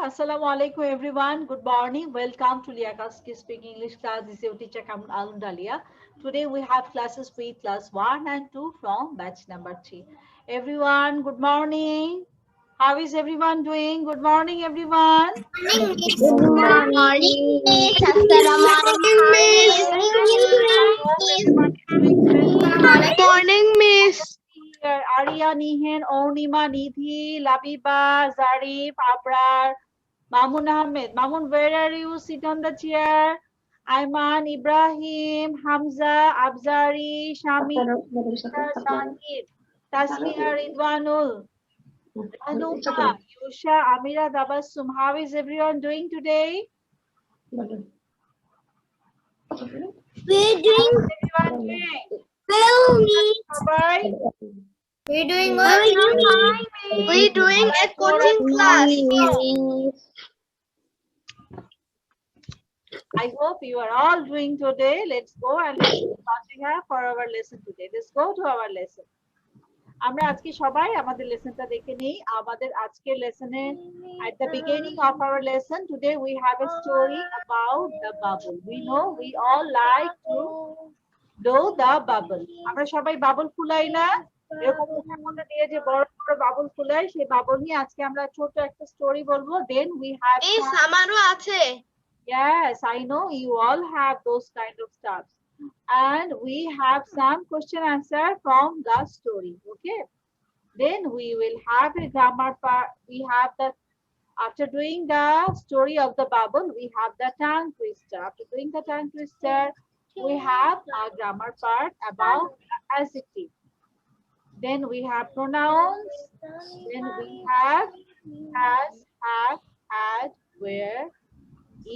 Assalamu alaikum everyone. Good morning. Welcome to Liakaski Speak English class. This is your teacher Kamran Alundalia. Today we have classes with class 1 and 2 from batch number 3. Everyone, good morning. How is everyone doing? Good morning, everyone. Good morning, Miss. Assalamualaikum, Miss. I hope everyone is doing well. Good morning, Miss. Here, Arya, Nihen, Ornima, Nidhi, Labiba, Zarif, Abrar, Mamun Ahmed. Mamun, where are you? Sit on the chair. Ayman, Ibrahim, Hamza, Abzari, Shami, Shahid, Tasmia, Ridwanul, Anuma, Yusha, Amira, Dabassum. How is everyone doing today? We're doing How is everyone doing? well, Miss. Bye. We're doing well. We're doing a coaching class. I hope you are all doing today. Let's go and let's see what we have for our lesson today. Let's go to our lesson. আমরা আজকে সবাই আমাদের লেসনটা দেখে নেই আমাদের আজকের লেসনে at the beginning of our lesson today we have a story about the bubble. We know we all like to do the bubble. আমরা সবাই বাবল ফুলাই না এরকম মুখের মধ্যে দিয়ে যে বড় বড় বাবল ফুলাই সেই বাবল নিয়ে আজকে আমরা ছোট একটা স্টোরি বলবো then we have এই আমারও আছে Yes, I know you all have those kind of stuff. And we have some question answer from the story. Okay. Then we will have a grammar part. We have the, after doing the story of the bubble, we have the tongue twister. After doing the tongue twister, we have a grammar part about adjective. Then we have pronouns. Then we have has, have, had, where,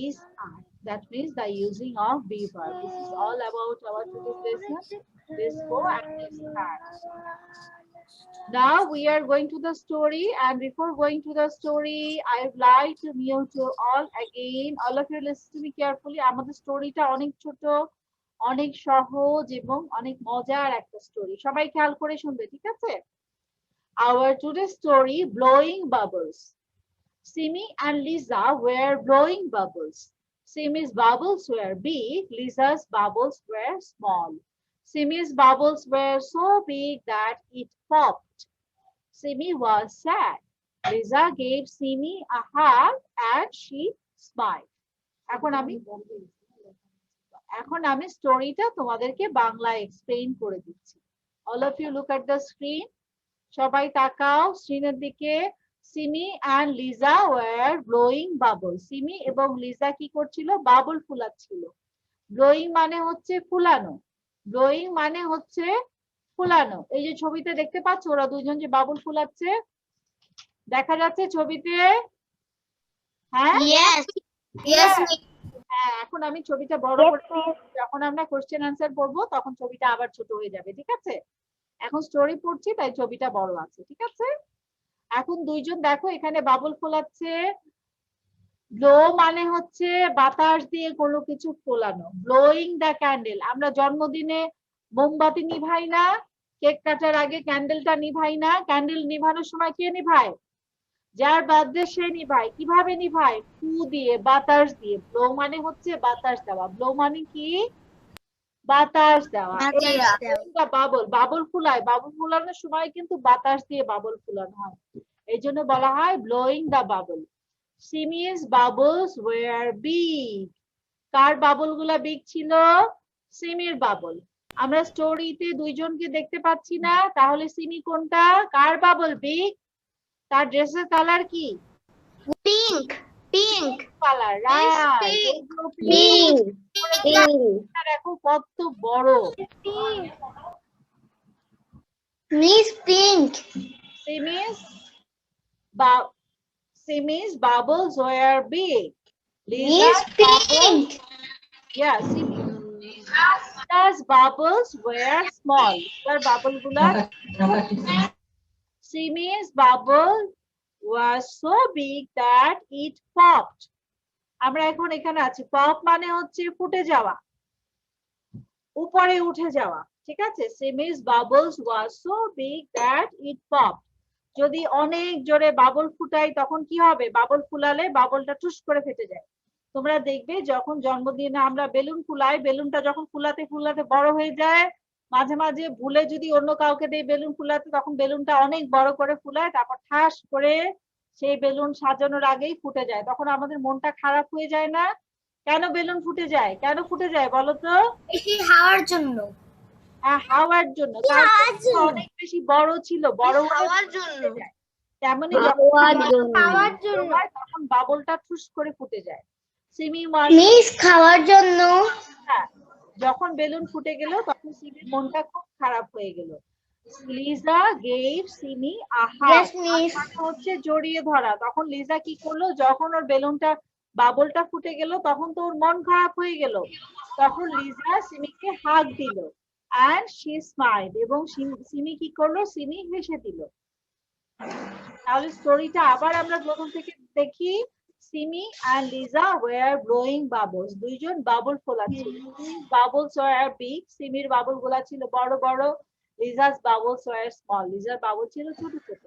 is, are. That means the using of be verb. This is all about our today's lesson. Let's go and let's start. Now we are going to the story, and before going to the story, I would like to mute you all again. All of you listen to me carefully. আমাদের স্টোরিটা অনেক ছোট, অনেক সহজ এবং অনেক মজার একটা স্টোরি। সবাই খেয়াল করে শুনবে, ঠিক আছে? Our today's story, blowing bubbles. Simi and Lisa were blowing bubbles. Simi's bubbles were big, Lisa's bubbles were small. Simi's bubbles were so big that it popped. Simi was sad. Lisa gave Simi a hug and she smiled. এখন আমি স্টোরিটা তোমাদেরকে বাংলায় explain করে দিচ্ছি। All of you look at the screen. সবাই তাকাও স্ক্রিনের দিকে। Simi and Liza were blowing bubbles. Simi এবং লিজা কি করছিল? বাবল ফুলাচ্ছিল। ব্লোয়িং মানে হচ্ছে ফুলানো। ব্লোয়িং মানে হচ্ছে ফুলানো। এই যে ছবিতে দেখতে পাচ্ছ ওরা দুজন যে বাবল ফুলাচ্ছে দেখা যাচ্ছে ছবিতে? হ্যাঁ, হ্যাঁ, এখন আমি ছবিটা বড় করে যখন আমরা কোশ্চেন আনসার করব তখন ছবিটা আবার ছোট হয়ে যাবে, ঠিক আছে? এখন স্টোরি পড়ছি তাই ছবিটা বড় আছে, ঠিক আছে? এখন দুইজন দেখো এখানে বাবল ফোলাচ্ছে। ব্লো মানে হচ্ছে বাতাস দিয়ে কোনো কিছু ফোলানো। ব্লোয়িং দ্য ক্যান্ডেল, আমরা জন্মদিনে মোমবাতি নিভাই না, কেক কাটার আগে ক্যান্ডেলটা নিভাই না, ক্যান্ডেল নিভানোর সময় কে নিভায়? যার বার্থডে সে নিভায়। কিভাবে নিভায়? ফু দিয়ে, বাতাস দিয়ে। ব্লো মানে হচ্ছে বাতাস দেওয়া। ব্লো মানে কি? বাতাস দেওয়া। বাবল, বাবল ফুলায়, বাবল ফুলানোর সময় কিন্তু বাতাস দিয়ে বাবল ফুলানো হয়, এই জন্য বলা হয় blowing the bubble. Simi's bubbles were big. কার বাবল গুলা বিগ ছিল? সিমির বাবল। আমরা স্টোরিতে দুইজনকে দেখতে পাচ্ছি না, তাহলে সিমি কোনটা? কার বাবল বিগ? তার ড্রেসের কালার কি? Pink. Pink colour, right. Pink. দেখো কত বড়। Miss pink. Simi's bubbles were big. Miss Pink. Yeah, Lisa's bubbles were small. Her bubble gula. Simi's bubble was so big that it popped. আমরা এখন এখানে আছি। পপ মানে হচ্ছে ফুটে যাওয়া, উপরে উঠে যাওয়া, ঠিক আছে? Simi's bubbles was so big that it popped. যদি অনেক জোরে বাবল ফুটাই তখন কি হবে? বাবল ফুলালে বাবলটা টুস করে ফেটে যায়। তোমরা দেখবে যখন জন্মদিনে আমরা বেলুন ফুলাই, বেলুনটা যখন ফুলাতে ফুলাতে বড় হয়ে যায়, মাঝে মাঝে ভুলে যদি অন্য কাউকে দিয়ে বেলুন ফুলাতে, তখন বেলুনটা অনেক বড় করে ফুলায়, তারপর ঠাস করে সেই বেলুন সাজানোর আগেই ফুটে যায়। তখন আমাদের মনটা খারাপ হয়ে যায় না? কেন বেলুন ফুটে যায়? কেন ফুটে যায় বলো তো? এটি হাওয়ার জন্য। হাওয়ার জন্য। কারণ অনেক বেশি বড় ছিল, বড় হাওয়ার জন্য। তেমনি খাওয়ার জন্য। তখন বাবলটা ঠুস করে ফুটে যায়। সিমি মিস খাওয়ার জন্য। হ্যাঁ, যখন বেলুন ফুটে গেল তখন সিমির মনটা খুব খারাপ হয়ে গেল। Liza gave Simi a hug, মানে হচ্ছে জড়িয়ে ধরা। তখন লিজা কি করলো? যখন ওর বেলুনটা বাবলটা ফুটে গেল তখন তো ওর মন খারাপ হয়ে গেল, তখন লিজা সিমিকে হাগ দিল and she smiled, এবং সিমি কি করলো? সিমি হেসে দিল। তাহলে স্টোরিটা আবার আমরা প্রথম থেকে দেখি। Simi and Lisa were blowing bubbles, দুইজন বাবল ফোলাচ্ছিল। Bubbles were big, সিমির বাবল গুলা ছিল বড় বড়, Lisa's bubbles were small, লিজার বাবল ছিল ছোট ছোট।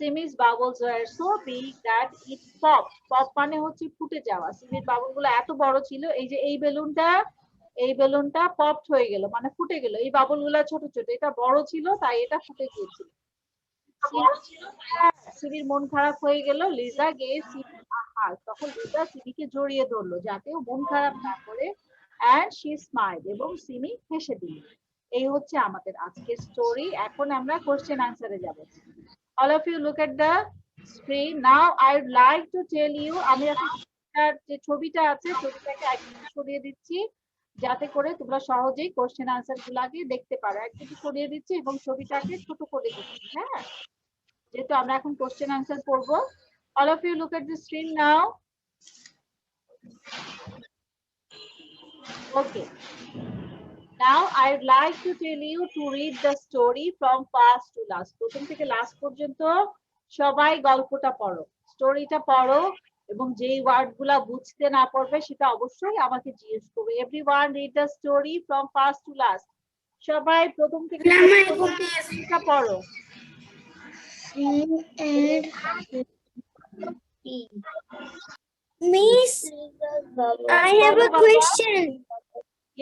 Simi's bubbles were so big that it popped, pop মানে হচ্ছে ফুটে যাওয়া। সিমির বাবল গুলো এত বড় ছিল, এই যে এই বেলুনটা পপড হয়ে গেল, মানে ফুটে গেল। এই বাবল গুলা ছোট ছোট, এটা বড় ছিল তাই এটা ফুটে গিয়েছিল। সিমির মন খারাপ হয়ে গেল। লিজা গিয়ে সিমি a hug, তখন লিজা সিমিকে জড়িয়ে ধরলো যাতে ও মন খারাপ না করে, and she smiled, এবং সিমি হেসে দিল। এই হচ্ছে আমাদের আজকের স্টোরি। এখন আমরা কোশ্চেন আনসারে যাব। All of you look at the screen. Now I would like to tell you, আমি এখন যে ছবিটা আছে ছবিটাকে একদম সরিয়ে দিচ্ছি যাতে করে তোমরা সহজেই কোশ্চেন আনসার গুলাকে দেখতে পারো। একদম সরিয়ে দিচ্ছি এবং ছবিটাকে ছোট করে দিচ্ছি। হ্যাঁ, যেহেতু আমরা এখন কোশ্চেন আনসার করব। All of you look at the screen now. Okay. Now I would like to tell you to read the story from first to last. প্রথম থেকে লাস্ট পর্যন্ত সবাই গল্পটা পড়ো, স্টোরিটা পড়ো, এবং যেই ওয়ার্ড গুলা বুঝতে না পারবে সেটা অবশ্যই আমাকে জিজ্ঞেস করবে। Everyone read the story from first to last. সবাই প্রথম থেকে পড়ো। Miss, I have a question.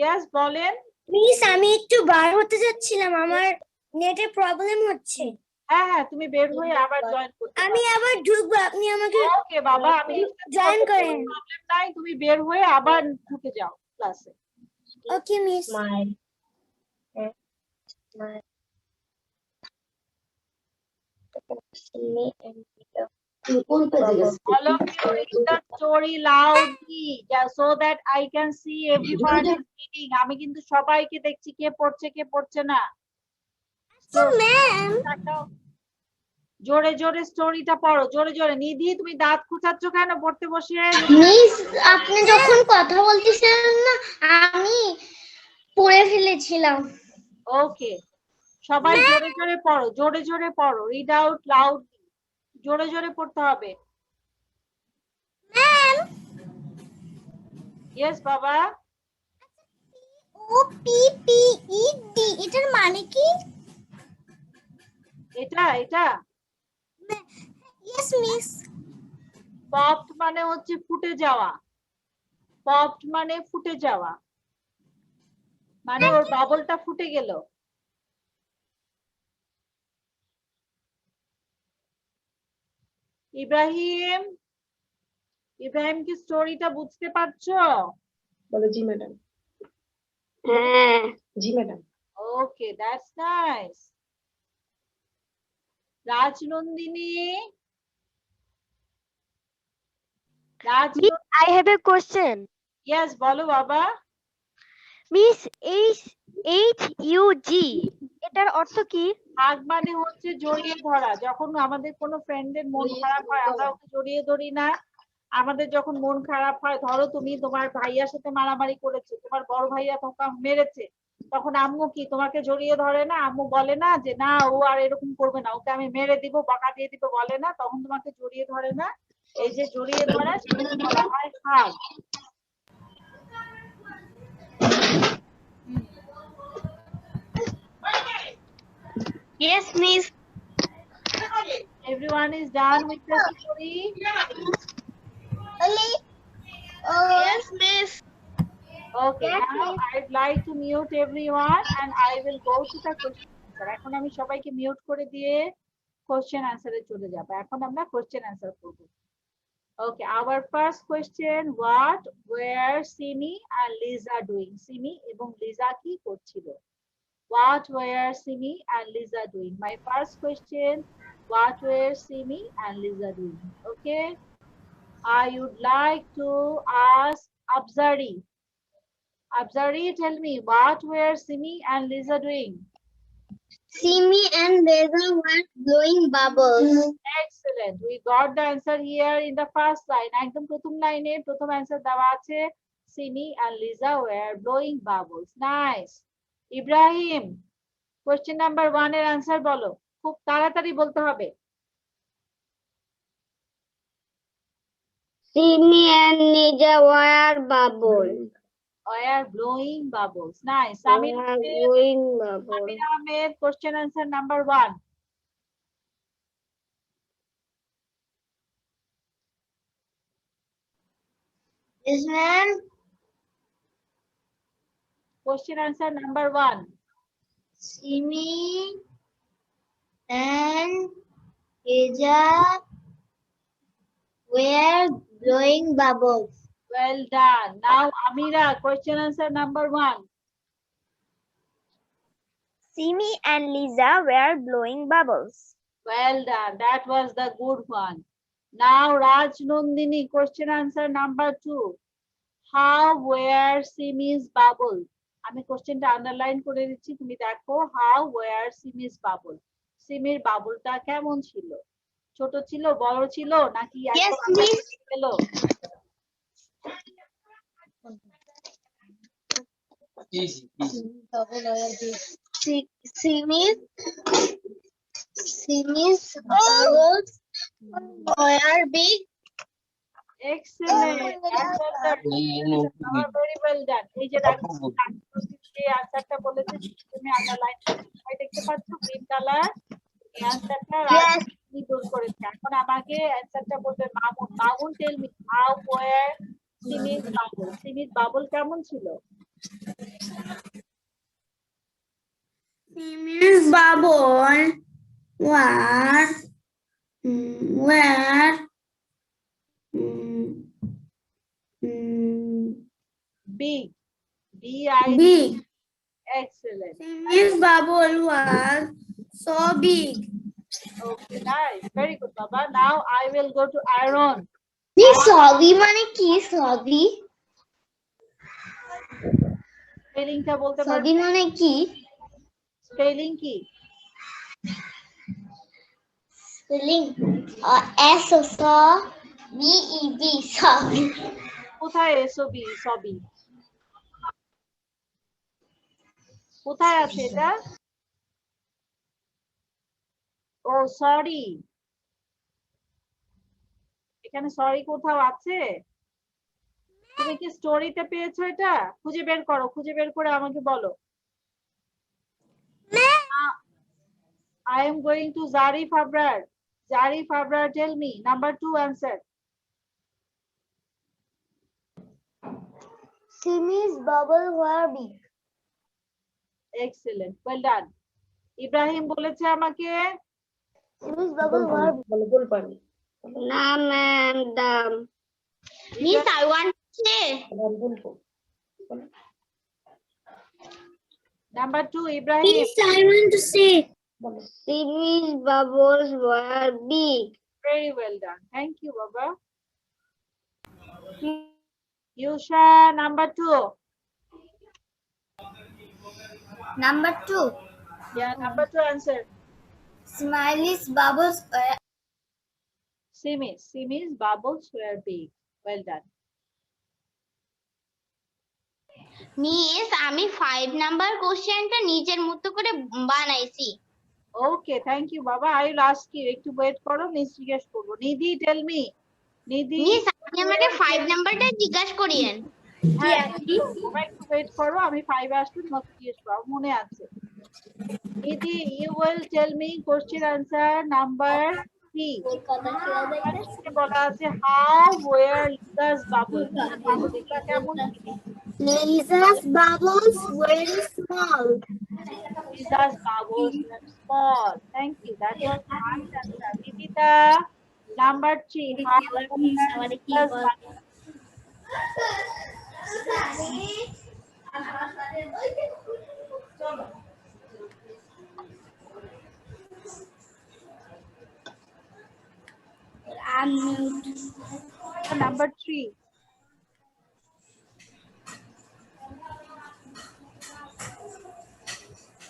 Yes, বলেন। মিস, আমি একটু বার হতে যাচ্ছিলাম, আমার নেটের প্রবলেম হচ্ছে। হ্যাঁ, তুমি বের হয়ে আবার জয়েন করতে পারো। আমি আবার ঢুকবো, আপনি আমাকে ওকে বাবা, আমি জয়েন করেন। প্রবলেম নাই, তুমি বের হয়ে আবার ঢুকে যাও ক্লাসে। ওকে miss. All of you read the story loudly so that I can see everyone is reading. আমি কিন্তু সবাইকে দেখছি কে পড়ছে কে পড়ছে না। ম্যাম, জোরে জোরে স্টোরিটা পড়ো, জোরে জোরে। নিধি, তুমি দাঁত খুঁচাচ্ছ কেন পড়তে বসে? মিস, আপনি যখন কথা বলতেছিলেন না আমি পড়ে ফেলেছিলাম। ওকে, সবাই জোরে জোরে পড়ো, জোরে জোরে পড়ো। রিড আউট লাউডলি, জোরে জোরে পড়তে হবে। ম্যাম, ইয়েস বাবা। O P P E D, এটার মানে কি? এটা ইয়েস মিস। পপড মানে হচ্ছে ফুটে যাওয়া। পপড মানে ফুটে যাওয়া, মানে ওর বাবলটা ফুটে গেল। ইব্রাহিম, ইব্রাহিম কি স্টোরিটা বুঝতে পারছো? বলো জি ম্যাডাম। হ্যাঁ জি madam. Okay, that's nice. Rajnandini, I have a question. Yes বলো বাবা। Miss, HUG এটার অর্থ কি? হাগ মানে হচ্ছে জড়িয়ে ধরা। যখন আমাদের কোনো ফ্রেন্ডের মন খারাপ হয় আমরা ওকে জড়িয়ে ধরি না? আমাদের যখন মন খারাপ হয়, ধরো তুমি তোমার ভাইয়ার সাথে মারামারি করেছো, তোমার বড় ভাইয়া তোমাকে মেরেছে, তখন আম্মু কি তোমাকে জড়িয়ে ধরে না? আম্মু বলে না যে না ও আর এরকম করবে না, ওকে আমি মেরে দিব, বকা দিয়ে দিব, বলে না? তখন তোমাকে জড়িয়ে ধরে না? এই যে জড়িয়ে ধরা সেটাকে বলা হয় হাগ। Yes, miss. Everyone is done with the story? Yes, miss. Okay, now I'd like to mute everyone and I will go to the question answer. এখন আমি সবাইকে মিউট করে দিয়ে question answer এ চলে যাব। এখন আমরা question answer করব। Okay, our first question, what were Simi and Lisa doing? Simi এবং Lisa কি করছিল? What were Simi and Lisa doing? My first question, what were Simi and Lisa doing? Okay, I would like to ask Abzari. Abzari, tell me, what were Simi and Lisa doing? Simi and Lisa were blowing bubbles. Excellent. We got the answer here in the first line. একদম প্রথম লাইনে প্রথম answer দেওয়া আছে Simi and Lisa were blowing bubbles. Nice. Ibrahim, question number 1 এর answer বলো। খুব তাড়াতাড়ি বলতে হবে। Simi and Lisa were bubbles. Were blowing bubbles. Nice. Samir Ahmed, question answer number 1. Yes, ma'am. Question answer number 1. Simi and Lisa were blowing bubbles. Well done. Now Amira, question answer number 1. Simi and Lisa were blowing bubbles. Well done. That was the good one. Now Raj Nandini, question answer number 2. How were Simi's bubble? আমি কোশ্চেনটা underline করে দিচ্ছি, তুমি দেখো। How were Simi's bubble? সিমির বাবুলটা কেমন ছিল? ছোট ছিল, বড় ছিল, নাকি একদম ছিল? Simi's bubbles were big. Excellent. Very well done. এই যে দেখো যে আনসারটা বলেছে তুমি আন্ডারলাইন দেখতে পাচ্ছ গ্রিন কালার। এই আনসারটা রাজনি দূর করেছে। এখন আমাকে আনসারটা বলবে Mamun. Mamun, tell me, how were সিমির বাবল? সিমির বাবল কেমন ছিল? Simi's bubble were Big. B-I-G. big. Excellent. Simi's bubble was so big. Okay, nice. Very good, Baba. Now I will go to Aaron. সবই মানে কি? সবই স্পেলিংটা বলতে পারবে? সবই মানে কি? স্পেলিং কি? Spelling S O B E D সবই। কোথায় এসবি? সবই কোথায় আছে এটা? ও সরি, এখানে সরি কোথাও আছে? তুমি কি স্টোরিতে পেয়েছো এটা? খুঁজে বের করো, খুঁজে বের করে আমাকে বলো। I am going to Zarif Abrar. Zarif Abrar, tell me number 2 answer. Simi's bubble were big. Excellent, well done. Ibrahim বলেছে আমাকে Simi's bubble were big. ভুল পারি। না madam. Miss I want to say. number 2 Ibrahim. Miss I want to say. Simi's bubbles were big. Very well done. Thank you, Baba. Yusha, number 2. Number 2. Yeah, number 2 answer. Smiley's bubbles were Simi's bubbles were big. Well done. Miss আমি 5 number কোশ্চেনটা নিজের মতো করে বানাইছি। Okay, thank you, Baba. I will ask you. একটু wait করো, miss জিজ্ঞেস করব। নিধি, টেল মি। নিধি, মিস আপনি আমাকে 5 নাম্বারটা জিজ্ঞাসা করিয়েন। হ্যাঁ, তোমরা একটু ওয়েট করো, আমি 5 আসলে তোমাকে জিজ্ঞেস করব, মনে আছে। নিধি, you will tell me question answer number কি বলা আছে how were Lisa's bubbles bubbles টা কেমন ছিল Lisa's bubbles were small. Lisa's bubbles were small. Thank you. That was the right answer. Nidita, number 3. How were Lisa's bubbles? Number 3.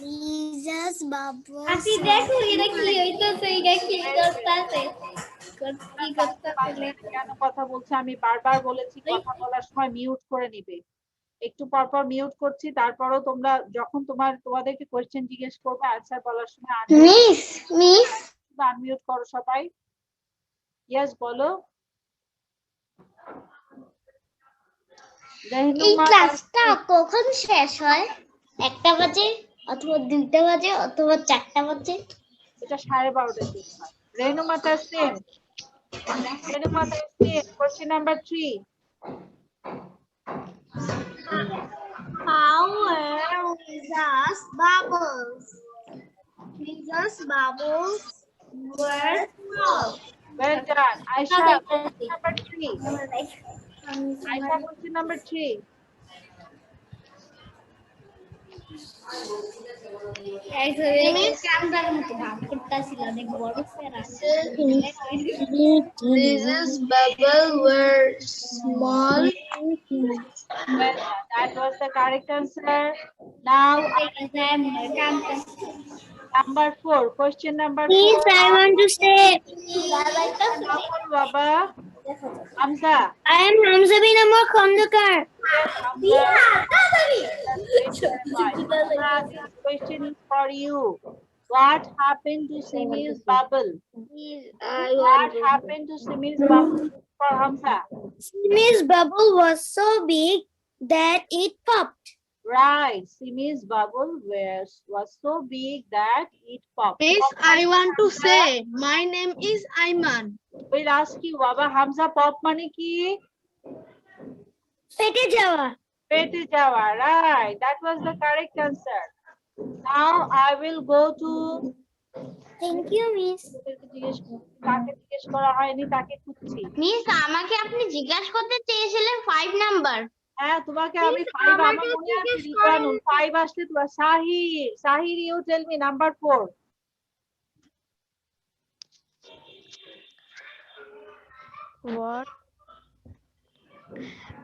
Lisa's bubbles. আপনি দেখো এটা কি হইতাছে এটা কি করতেছে কেন কথা বলছে আমি বারবার বলেছি কথা বলার সময় মিউট করে নিবে একটু পরপর মিউট করছি তারপরও তোমরা যখন তোমাদেরকে কোশ্চেন জিজ্ঞেস করবে আনসার বলার সময় মিস আনমিউট করো সবাই ইয়েস বলো এই ক্লাসটা কখন শেষ হয় 1টা বাজে অথবা 2টা বাজে অথবা 4টা বাজে এটা 12:30 শেষ হয় Renuma Tasnim question number 3 How were Lisa's bubbles? Lisa's bubbles were small. well done Aisha question number 3 Aisha question number 3 Lisa's bubbles were small. well done. That was the correct answer now number 4 question number 4 Miss, I want to say, Baba Hamza I am Hamza bin Amar Khandakar. This question is for you. What happened to Simi's bubble? What happened to Simi's bubble for Hamza? Simi's bubble was so big that it popped. Right. Simi's bubble was so big that it popped. Miss, I want to say, my name is Ayman. We'll ask you, Baba Hamza, pop money ki? Fete jawa. Pete jawa. Right. That was the correct answer. Now I will go to Thank you, Miss. কাকে জিজ্ঞেস করা হয়নি তাকে খুঁজছি miss আমাকে আপনি জিজ্ঞাসা করতে চেয়েছিলেন 5 নাম্বার হ্যাঁ তোমাকে আমি 5 আমার মনে আছে রিটানুল 5 আসলে তোমার সাহির you tell me number 4 What?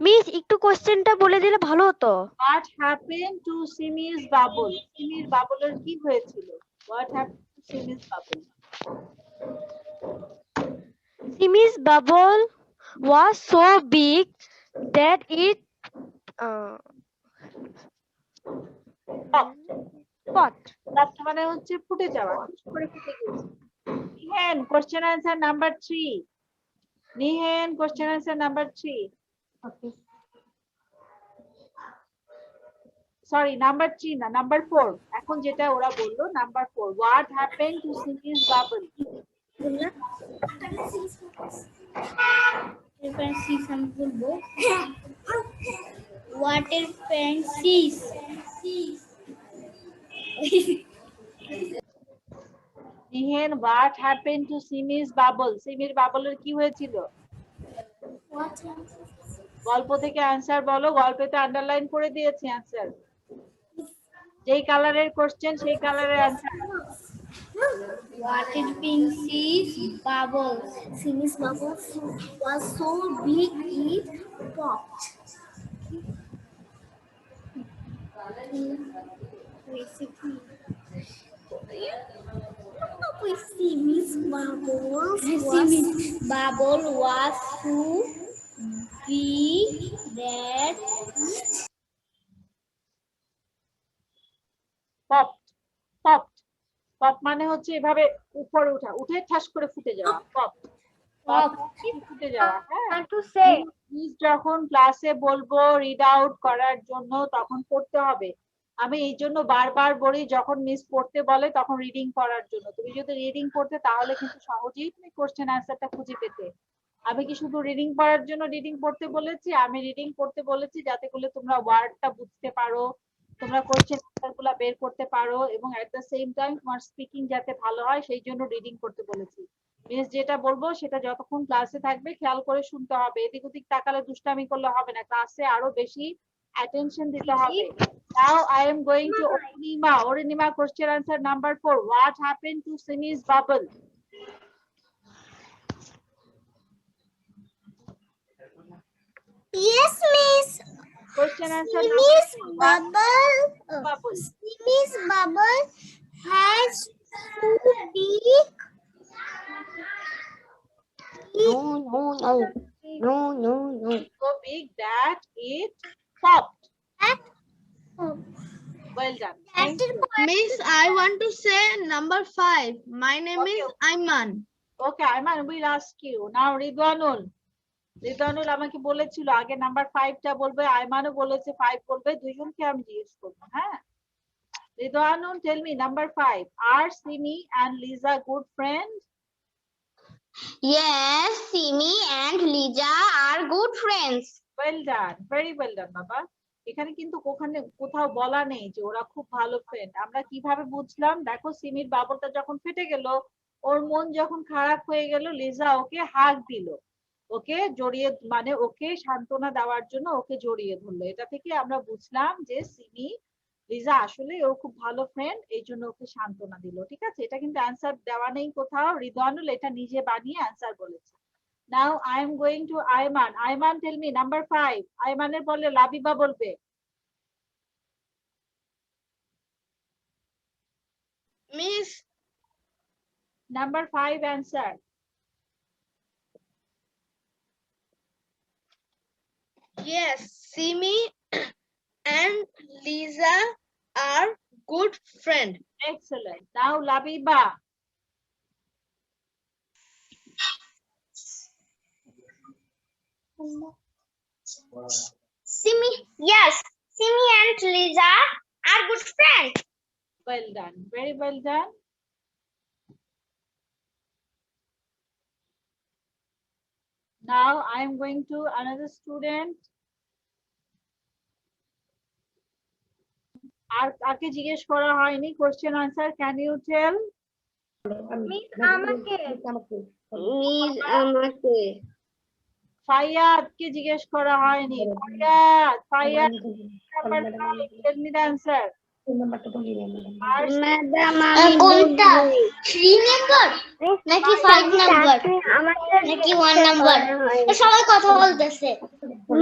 Miss একটু কোশ্চেনটা বলে দিলে ভালো হতো What happened to Simi's bubble? Simi's bubble এর কি হয়েছিল? What happened to Simi's bubble? Simi's bubble was so big that it popped. Pop মানে হচ্ছে ফুটে যাওয়া কিছু করে ফুটে গেছে নিহেন কোশ্চেন আনসার নাম্বার 3 নিহেন question answer number 3 sorry number 3 না নাম্বার 4 এখন যেটা ওরা বললো number 4 what happened to Simi's bubble ওয়াটার ফ্যান্সিস নিহেন what happened to Simi's bubble সিমির বাবলের কি হয়েছিল গল্প থেকে অ্যানসার বলো গল্পেতে আন্ডারলাইন করে দিয়েছি অ্যানসার যেই কালারের কোশ্চেন সেই কালারের answer water fancies bubble Simi's bubble was so big it popped. Simi's bubble was so big that pop pop মানে হচ্ছে এভাবে উপরে উঠে ঠাস করে ফুটে যাওয়া পপ পপ ফুটে যাওয়া হ্যাঁ To say যখন ক্লাসে বলবো রিড আউট করার জন্য তখন পড়তে হবে আমি এই জন্য বারবার বলি যখন মিস পড়তে বলে তখন রিডিং পড়ার জন্য। তুমি যদি রিডিং পড়তে তাহলে কিন্তু সহজেই তুমি কোশ্চেন আনসারটা খুঁজে পেতে। আমি কি শুধু রিডিং পড়ার জন্য রিডিং পড়তে বলেছি? আমি রিডিং পড়তে বলেছি যাতে করে তোমরা ওয়ার্ডটা বুঝতে পারো, তোমরা কোশ্চেন আনসারগুলো বের করতে পারো, এবং এট দ্য সেম টাইম তোমার স্পিকিং যাতে ভালো হয় সেই জন্য রিডিং করতে বলেছি। মিস যেটা বলবো সেটা যতক্ষণ ক্লাসে থাকবে খেয়াল করে শুনতে হবে, এদিক ওদিক তাকালে দুষ্টামি করলে হবে না, ক্লাসে আরো বেশি অ্যাটেনশন দিতে হবে। Now I am going to Orinima. Orinima, question answer number 4. What happened to Simi's bubble? Yes, Miss. Question answer Simi's number 3. bubble. Bubble. Simi's bubble has two big. No. So big that it popped. Oh, Well done. that's Thank it. you. Miss, I want to say number 5. My name Okay, is Ayman. Okay, Ayman, we'll ask you. Now Ridwanul. Ridwanul আমাকে বলেছিল আগে number 5টা বলবে, আয়মানও বলেছে 5 বলবে, দুইজনকে আমি জিজ্ঞেস করব। হ্যাঁ, Ridwanul, tell me number 5. Are Simi and Lisa good friends? Yes, Simi and Lisa are good friends. Well done, very well done বাবা। এখানে কিন্তু ওখানে কোথাও বলা নেই যে ওরা খুব ভালো ফ্রেন্ড। আমরা কিভাবে বুঝলাম? দেখো, সিমির বাবলটা যখন ফেটে গেল, ওর মন যখন খারাপ হয়ে গেল, লিজা ওকে হাগ দিল, ওকে জড়িয়ে, মানে ওকে সান্ত্বনা দেওয়ার জন্য ওকে জড়িয়ে ধরলো। এটা থেকে আমরা বুঝলাম যে সিমি লিজা আসলে ও খুব ভালো ফ্রেন্ড, এই জন্য ওকে সান্ত্বনা দিল। ঠিক আছে, এটা কিন্তু অ্যান্সার দেওয়া নেই কোথাও, রিদওয়ানুল এটা নিজে বানিয়ে অ্যান্সার বলেছে। Now I am going to Ayman. Ayman, tell me number 5. আয়মানের বলে লাবিবা বলবে। Miss, Number 5 answer. yes, Simi and Lisa are good friend. Excellent. Now Labiba. Yes, Simi and Lisa are good friends. Well done. Very well done. Now I am going to another student. আর কাকে জিজ্ঞেস করা হয়নি question answer? Can you tell? আমাকে ফাইয়াদকে জিজ্ঞেস করা হয়নি। Faiyad number 5, tell me the answer. Madam কোনটা 3 নাম্বার নাকি 5 নাম্বার নাকি 1 নাম্বার? সবাই কথা বলতেছে।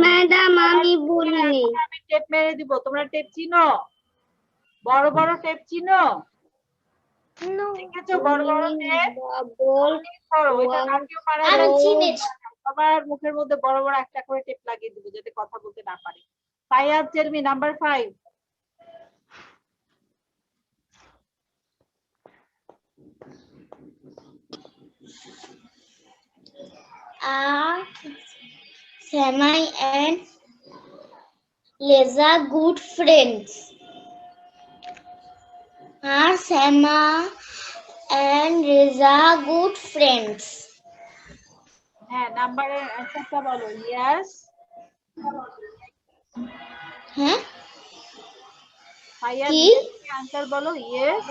ম্যাডাম আমি বলিনি। আমি টেপ মেরে দিব, তোমরা টেপ চিনো? বড় বড় টেপ চিনো? দেখেছো বড় বড় টেপ? ওইটা নাকিও মারা আমি যাবে। চিনেছি। সবার মুখের মধ্যে বড় বড় একটা করে টেপ লাগিয়ে দিব যাতে কথা বলতে না পারে। Faiyad, tell me number 5. Are Semi and Lisa good friends? Are Sema and Lisa good friends? হ্যাঁ, নাম্বারের অ্যানসারটা বলো। ইয়েস। হ্যাঁ, ফাইয়াদ, কি? অ্যানসার বলো। ইয়েস।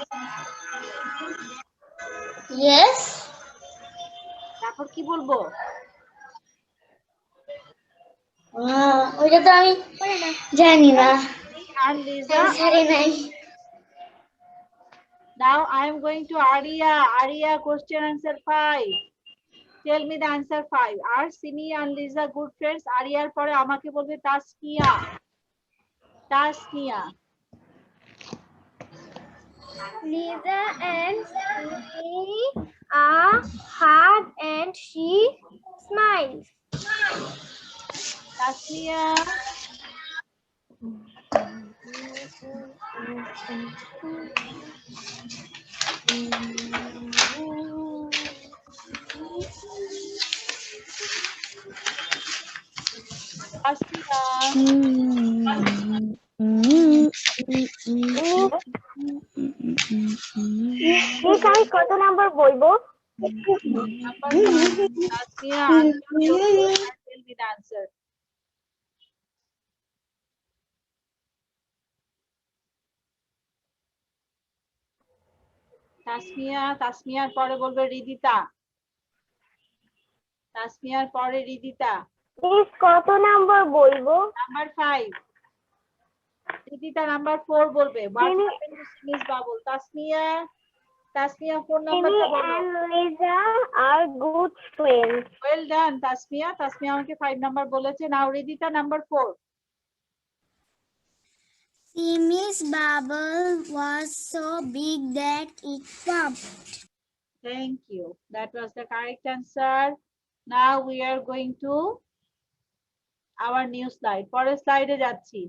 yes, তারপর কি বলবো? ওইটা তো আমি জানি না, And Lisa. জানি নাই। Now I am going to Arya. Arya, question answer 5. Tell me the answer 5. Are Simi and Lisa good friends? Arya পরে আমাকে বলবে Tasnia. Tasnia. Lisa and Simi are hard and she smiles. Tasnia. Tasnia. Miss আমি কত number বলবো? Number 5. Tasmia, unmute yourself and tell me the answer. তাসমিয়ার পরে বলবে রিদিতা। তাসমিয়ার পরে Ridita. Miss কত নাম্বার বলবো? নাম্বার 5। রিদিতা নাম্বার 4 বলবে। What happened to Simi's bubble? Tasmia 4 নাম্বারটা বলো। and Lisa are good friends. Well done, Tasmia আমাকে 5 নাম্বার বলেছে। নাও Ridita number 4। Simi's bubble was so big that it popped. Thank you. That was the correct answer. Now we are going to our new slide. পরের স্লাইডে যাচ্ছি।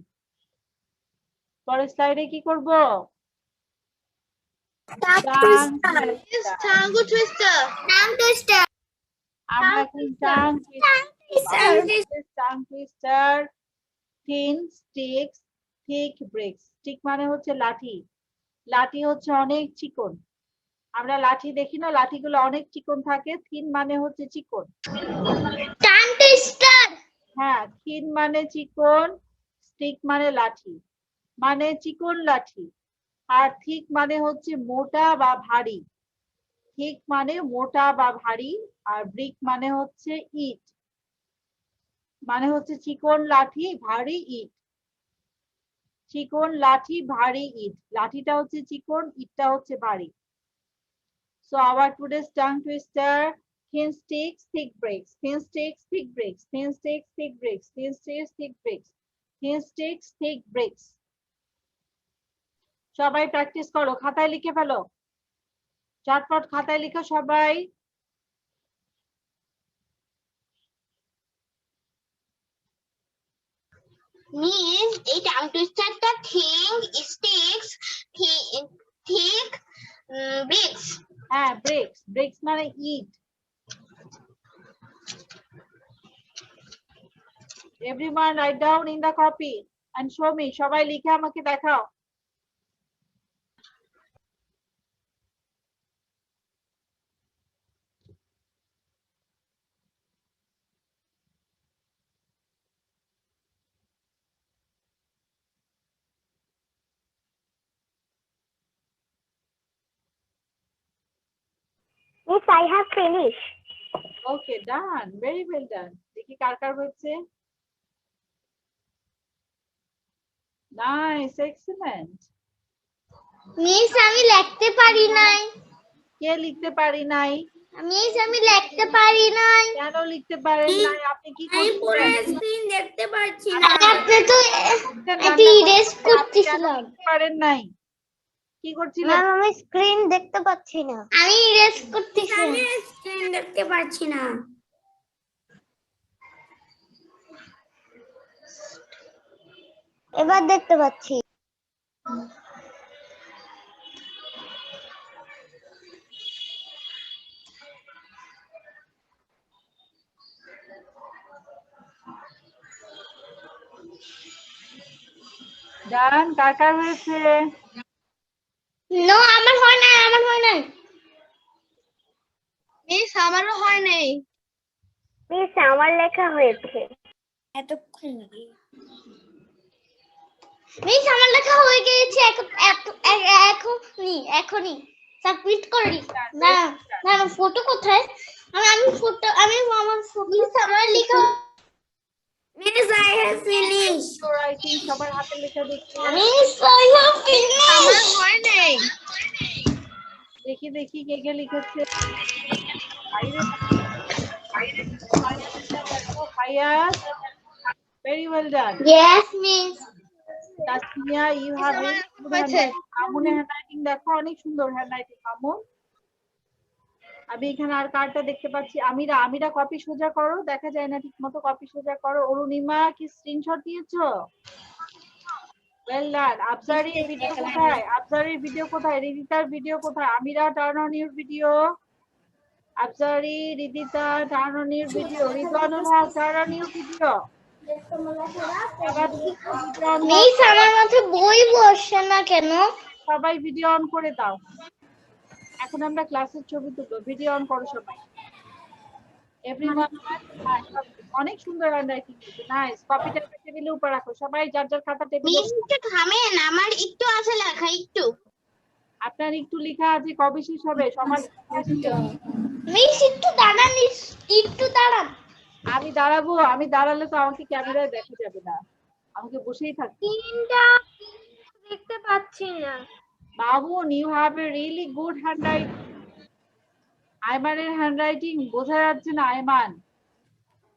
পরের স্লাইডে কি করব? Tongue twister. আমরা এখন tongue twister, thin sticks, thick bricks. stick মানে হচ্ছে লাঠি। লাঠি হচ্ছে অনেক চিকন। আমরা লাঠি দেখি না, লাঠিগুলো অনেক চিকন থাকে। থিন মানে হচ্ছে চিকন। Tongue twister. হ্যাঁ, থিন মানে চিকন, স্টিক মানে লাঠি, মানে চিকন লাঠি। আর থিক মানে হচ্ছে মোটা বা ভারী। থিক মানে মোটা বা ভারী, আর ব্রিক মানে হচ্ছে ইট, মানে হচ্ছে চিকন লাঠি ভারী ইট। চিকন লাঠি ভারী ইট। লাঠিটা হচ্ছে চিকন, ইটটা হচ্ছে ভারী। So our today's tongue twister: thin sticks, thick bricks. Thin sticks, thick bricks. Thin sticks, thick bricks. Thin sticks, thick bricks. Thin sticks, thick bricks. সবাই প্র্যাকটিস করো, খাতায় লিখে ফেলো। চটপট খাতায় লিখো সবাই। Means এই tongue twisterটা thick sticks, thick bricks. হ্যাঁ, bricks. Bricks মানে ইট। Everyone write down in the copy and show me. সবাই লিখে আমাকে দেখাও। Miss, I have finished. Okay, done. Very well done. দেখি কার কার হয়েছে। Nice, excellent. মিস আমি লিখতে পারি নাই। কে লিখতে পারি নাই? মিস আমি লিখতে পারি নাই। কেন লিখতে পারেন নাই? আপনি কি করছেন? স্ক্রিন দেখতে পাচ্ছি না। আপনি তো একটু ইরেজ করতেছিলাম। পারেন নাই? কি করছিলেন? ম্যাম আমি স্ক্রিন দেখতে পাচ্ছি না। আমি ইরেজ করতেছি। আমি স্ক্রিন দেখতে পাচ্ছি না। এবার দেখতে পাচ্ছি। ডান, কার কার হয়েছে? নো আমার হয় না, আমার হয় না। মিস আমারও হয় নাই। মিস আমার লেখা হয়েছে। এতক্ষণ লাগে। মিস আমার লেখা হয়ে গিয়েছে এখনই সাবমিট করি। না না ফটো কোথায়? আমি ফটো আমার মিস আমার লেখা miss I have finish. Writing সবার হাতে লেখা দেখি। Miss I have finish. আমার হয় নাই। দেখি কে কে লিখেছে। Fayaz, very well done. Yes miss. Tasmia, you have very good handwriting. Amun's handwriting দেখো, অনেক সুন্দর হ্যান্ডরাইটিং আমুন। আমি এখানে আর কার্ডটা দেখতে পাচ্ছি। আমিরা কপি সোজা করো, দেখা যায় না ঠিক মতো, কপি সোজা করো। অরুণিমা কি স্ক্রিনশট দিয়েছো? Well done. আফজারি ভিডিও কোথায়? আফজারির ভিডিও কোথায়? রিদিতার ভিডিও কোথায়? Amira turn on your video. Afzari, Ridita turn on your video. Rizwanul Haque turn on your video. এবার video on মিস আমার মাথায় বই বসছে না কেন? সবাই ভিডিও অন করে দাও। এখন আমরা ক্লাসের ছবি তুলবো, ভিডিও অন করো সবাই। এভরিওয়ান অনেক সুন্দর হ্যান্ডরাইটিং, নাইস। কপিটা টেবিলের উপর রাখো, সবাই যার যার খাতা টেবিলে। মিস একটু থামেন, আমার একটু আছে লেখা, একটু। আপনার একটু লেখা আছে, কবে শেষ হবে? সমাজ মিস একটু দাঁড়ান, একটু দাঁড়ান। আমি দাঁড়াবো, আমি দাঁড়ালে তো আমাকে ক্যামেরায় দেখা যাবে না, আমাকে বসেই থাকতে। তিনটা দেখতে পাচ্ছি না। Babun, you have a really good handwriting. আইমানের হ্যান্ডরাইটিং বোঝা যাচ্ছে না। আইমান,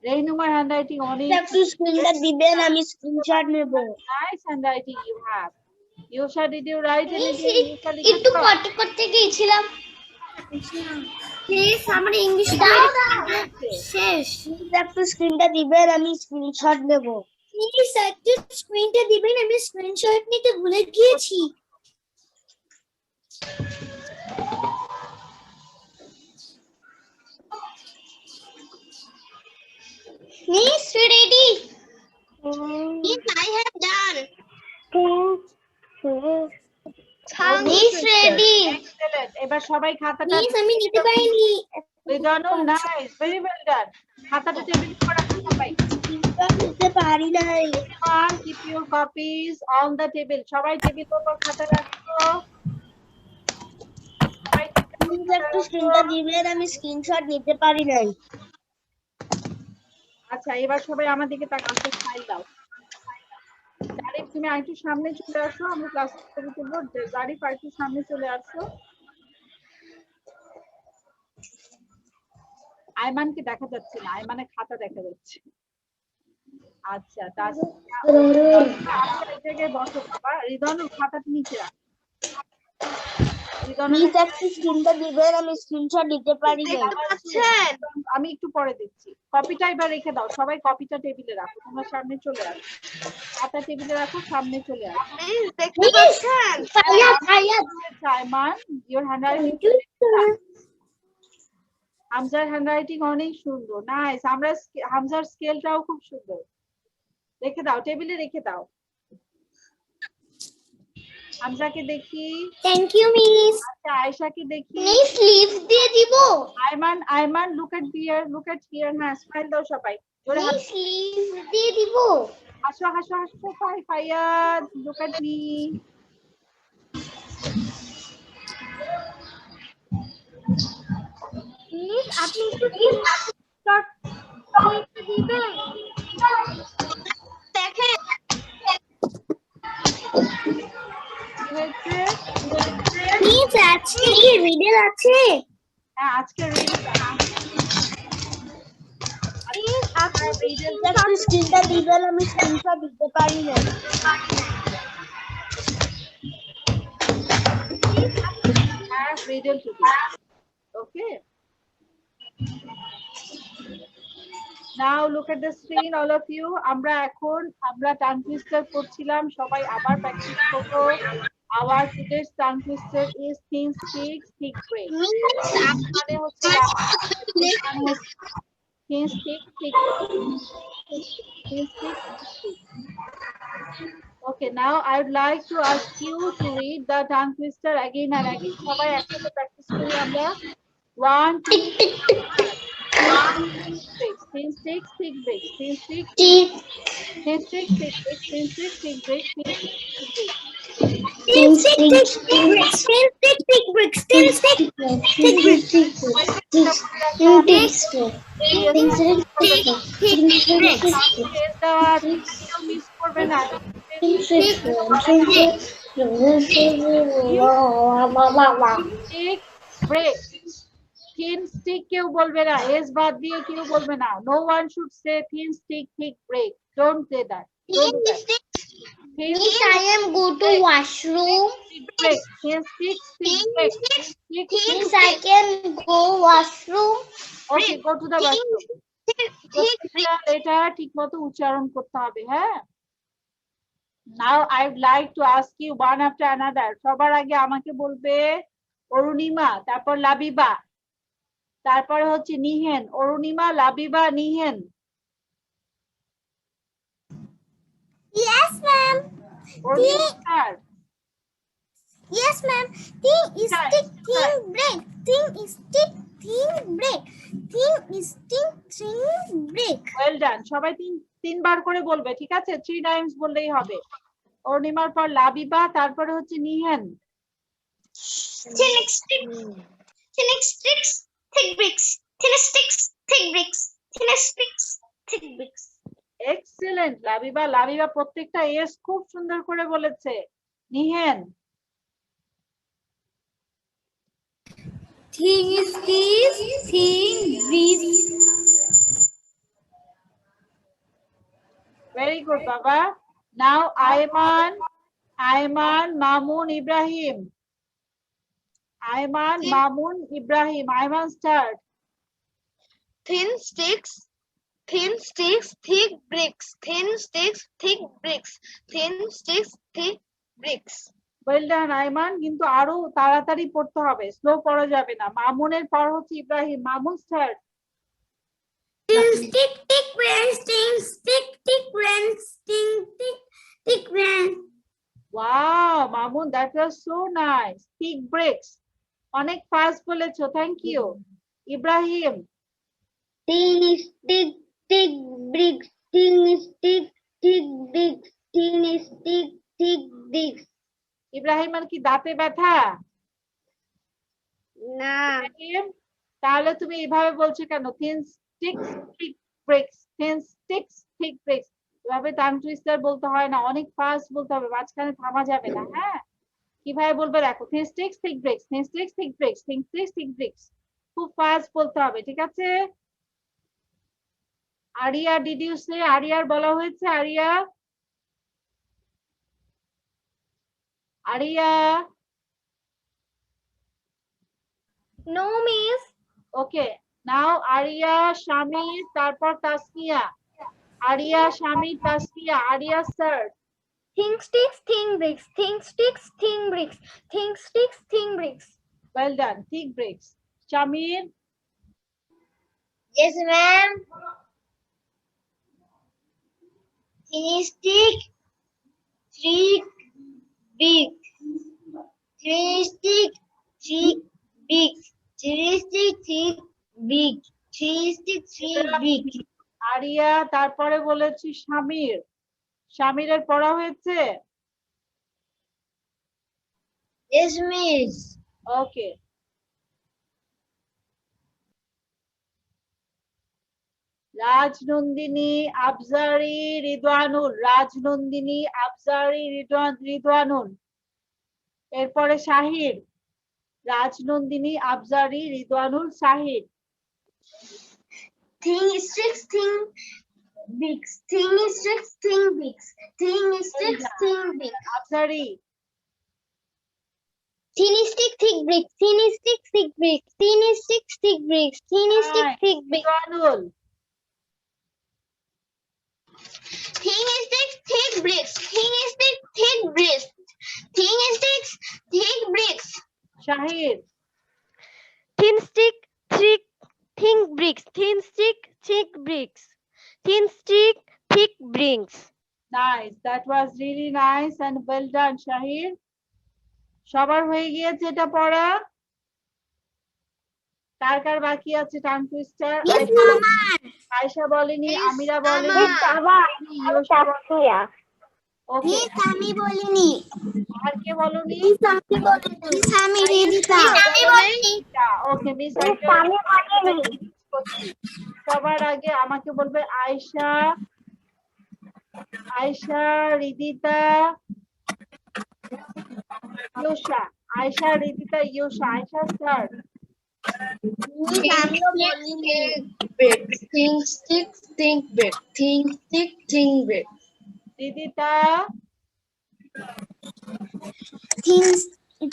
রেহনুমার হ্যান্ডরাইটিং অনেক একটু স্ক্রিনটা দিবেন, আমি স্ক্রিনশট নেব। Nice handwriting you have. Yusha, did you write miss anything? একটু পটি করতে গিয়েছিলাম। প্লিজ আমার ইংলিশ শেষ। একটু স্ক্রিনটা দিবেন, আমি স্ক্রিনশট নেব। প্লিজ একটু স্ক্রিনটা দিবেন, আমি স্ক্রিনশট নিতে ভুলে গিয়েছি। Miss ready? Yes, I have done. Miss ready? Excellent. এবার সবাই খাতাটা Please আমি নিতে পারিনি। রিদানুল, নাইস, ভেরি ওয়েল ডান। খাতাটা টেবিলের উপর রাখো সবাই। নিতে পারি নাই। Everyone, keep your copies on the table. সবাই টেবিলের উপর খাতা রাখো। সবাই প্লিজ একটু স্ক্রিনটা দিবেন, আমি স্ক্রিনশট নিতে পারি নাই। আচ্ছা, এবার সবাই আমার দিকে তাকাও, স্মাইল দাও। জারিফ, তুমি আরেকটু সামনে চলে আসো, আমরা ক্লাস শুরু করবো। জারিফ, আরেকটু সামনে চলে আসো। আইমানকে দেখা যাচ্ছে না, আইমানের খাতা দেখা যাচ্ছে। আচ্ছা, এই জায়গায় বসো বাবা। রিদনুল, খাতাটা নিচে রাখ। রিদনুল, প্লিজ একটু স্ক্রিনটা দিবেন, আমি স্ক্রিনশট নিতে পারি নাই। আমি একটু পরে দিচ্ছি। কপিটা এবার রেখে দাও, সবাই কপিটা টেবিলে রাখো। তোমরা সামনে চলে আসো, খাতা টেবিলে রাখো, সামনে চলে আসো। Miss Fayad Fayad. Ayman, your handwriting, হামজার হ্যান্ডরাইটিং অনেক সুন্দর, নাইস। আমরা হামজার স্কেলটাও খুব সুন্দর। রেখে দাও, টেবিলে রেখে দাও। হামজাকে দেখি। Thank you, Miss. আচ্ছা, আয়েশাকে দেখি। মিস লিভ দিয়ে দিব? Aiman, Aiman, look at here, look at here. হ্যাঁ, স্মাইল দাও সবাই। জোরে হাত। মিস লিভ দিয়ে দিব? হাসো হাসো হাসো। Fayad, look at me. Miss আপনি একটু দিবেন। দেখেন কি হয়েছে? Miss আজকে কি রিডেল আছে? হ্যাঁ, আজকে রিডিং। আপনার রিডিং একটু স্ক্রিনটা দিবেন, আমি স্ক্রিনশট দিতে পারি নাই। have riddle today. Okay. Now look at the screen, all of you. আমরা টাং টুইস্টার করছিলাম, সবাই আবার প্র্যাকটিস করব। Our today's tongue twister is thin stick, thick break. মানে হচ্ছে thin stick, thick break. Thin stick, thick break. Okay, now I would like to ask you to read the tongue twister again and again. সবাই একসাথে practice করি আমরা। 1, 2, 3, thin stick, thick break. Thin stick, thin stick, thick break. Thin stick, thick break. Thin stick, thick break. Still stick, thick bricks. Still stick, thick bricks. Miss করবে না। Break, thin stick কেউ বলবে না, S বাদ দিয়ে কেউ বলবে না। No one should say thin stick, thick break. Don't say that. Miss, I am go to washroom. Thin stick, thick break. Miss, I can go washroom. Okay, go to the bathroom. এটা ঠিক মতো উচ্চারণ করতে হবে, হ্যাঁ? Now I would like to ask you one after another. সবার আগে আমাকে বলবে অরুণিমা, তারপর লাবিবা, তারপর হচ্ছে নিহেন। Arunima, Labiba, নিহেন। Or you start. Yes, ma'am. Thing is stick, thing break. Thing is stick, thing break. Thing is stick, thing break. Well done. সবাই তিনবার করে বলবে, ঠিক আছে? 3 times বললেই হবে। অর্ণিমার পর লাবিবা, তারপরে হচ্ছে Nihan. Thin sticks, thin sticks, thick bricks. Thin sticks, thick bricks. Thin sticks, thick bricks. Excellent Labiba. Labiba প্রত্যেকটা এস খুব সুন্দর করে বলেছে। Nihan. Thing is this, thing breathes. Very good, Baba. Now Ayman, Mamun, Ibrahim. Ayman, Mamun, Ibrahim. Ayman, start. Thin sticks, thick bricks. Thin sticks, thick bricks. Thin sticks, thick bricks. Well done, Ayman. কিন্তু আরো তাড়াতাড়ি পড়তে হবে, slow পড়া যাবে না। মামুনের পর হচ্ছে Ibrahim. Mamun, start. Thin stick, thick branch. Thin stick, thick branch. Thin stick, thick branch. Wow, Mamun, that was so nice. Thick bricks. অনেক ফাস্ট বলেছো, thank you. Ibrahim. Thin stick, thick bricks. Thin stick, thick bricks. Thin stick, thick bricks. Ibrahim, আর কি দাঁতে ব্যথা? না, ইব্রাহিম, তাহলে তুমি এইভাবে বলছো কেন? Thin sticks thick bricks, thin sticks thick bricks. এভাবে টাং টুইস্টার বলতে হয় না, অনেক ফাস্ট বলতে হবে, মাঝখানে থামা যাবে না। হ্যাঁ, কিভাবে বলবে দেখো, thin sticks thick bricks, thin sticks thick bricks, thin sticks thick bricks. খুব ফাস্ট বলতে হবে, ঠিক আছে? Ariya, did you say? আরিয়ার বলা হয়েছে? Ariya, Ariya. No, miss. Okay, now Ariya, Shamir, তারপর Tasnia. Ariya, Shamir, Tasnia. Ariya, sir. Thin sticks, thin bricks. Thin sticks, thin bricks. Thin sticks, thin bricks. Well done. Thick bricks. Shamir. yes, ma'am. Thin stick, thick big. Thin stick, thick big. Thin stick, thick big. Thin stick, thick big. Ariya, তারপরে বলেছি শামির। শামিরের পড়া হয়েছে? Yes, miss. ওকে, রাজনন্দিনী, আফজারি, রিদওয়ানুল। রাজনন্দিনী, আফজারি, রিদওয়ানুল। এরপরে Shahir. Rajnandini, আফজারি, Ridwanul, Shahir. Thin sticks, thin bricks. Thin sticks, thin bricks. Thin sticks, thin bricks. আফজারি। Thin stick, thick bricks. Thin stick, thick bricks. Thin stick, thick bricks. Thin stick, thick bricks. Ridwanul. Thin sticks, thick bricks. Thin stick, thick bricks. Thin sticks, thick bricks. Shahir. Thin stick, thin bricks. Thin stick, thick bricks. Thin stick, thick bricks. Nice. That was really nice and well done, Shahir. সবার হয়ে গিয়েছে এটা পড়া? কার কার বাকি আছে tongue twister? Ayesha বলেনি, আমিরা বলেনি, ইয়োশা বলেনি। ওকে, আমি বলিনি। আর কে বলনি? আমি বলিনি। আমি রিদিতা। আমি বলিনি। ওকে, মিস আমি বলিনি। সবার আগে আমাকে বলবে আয়েশা, আয়েশা, রিদিতা, ইয়োশা। আয়েশা, রিদিতা, ইয়োশা। আয়েশা, স্টার্ট। আমি বলিনি। Thin stick, thick brick. Thin stick, thin brick. Ridita,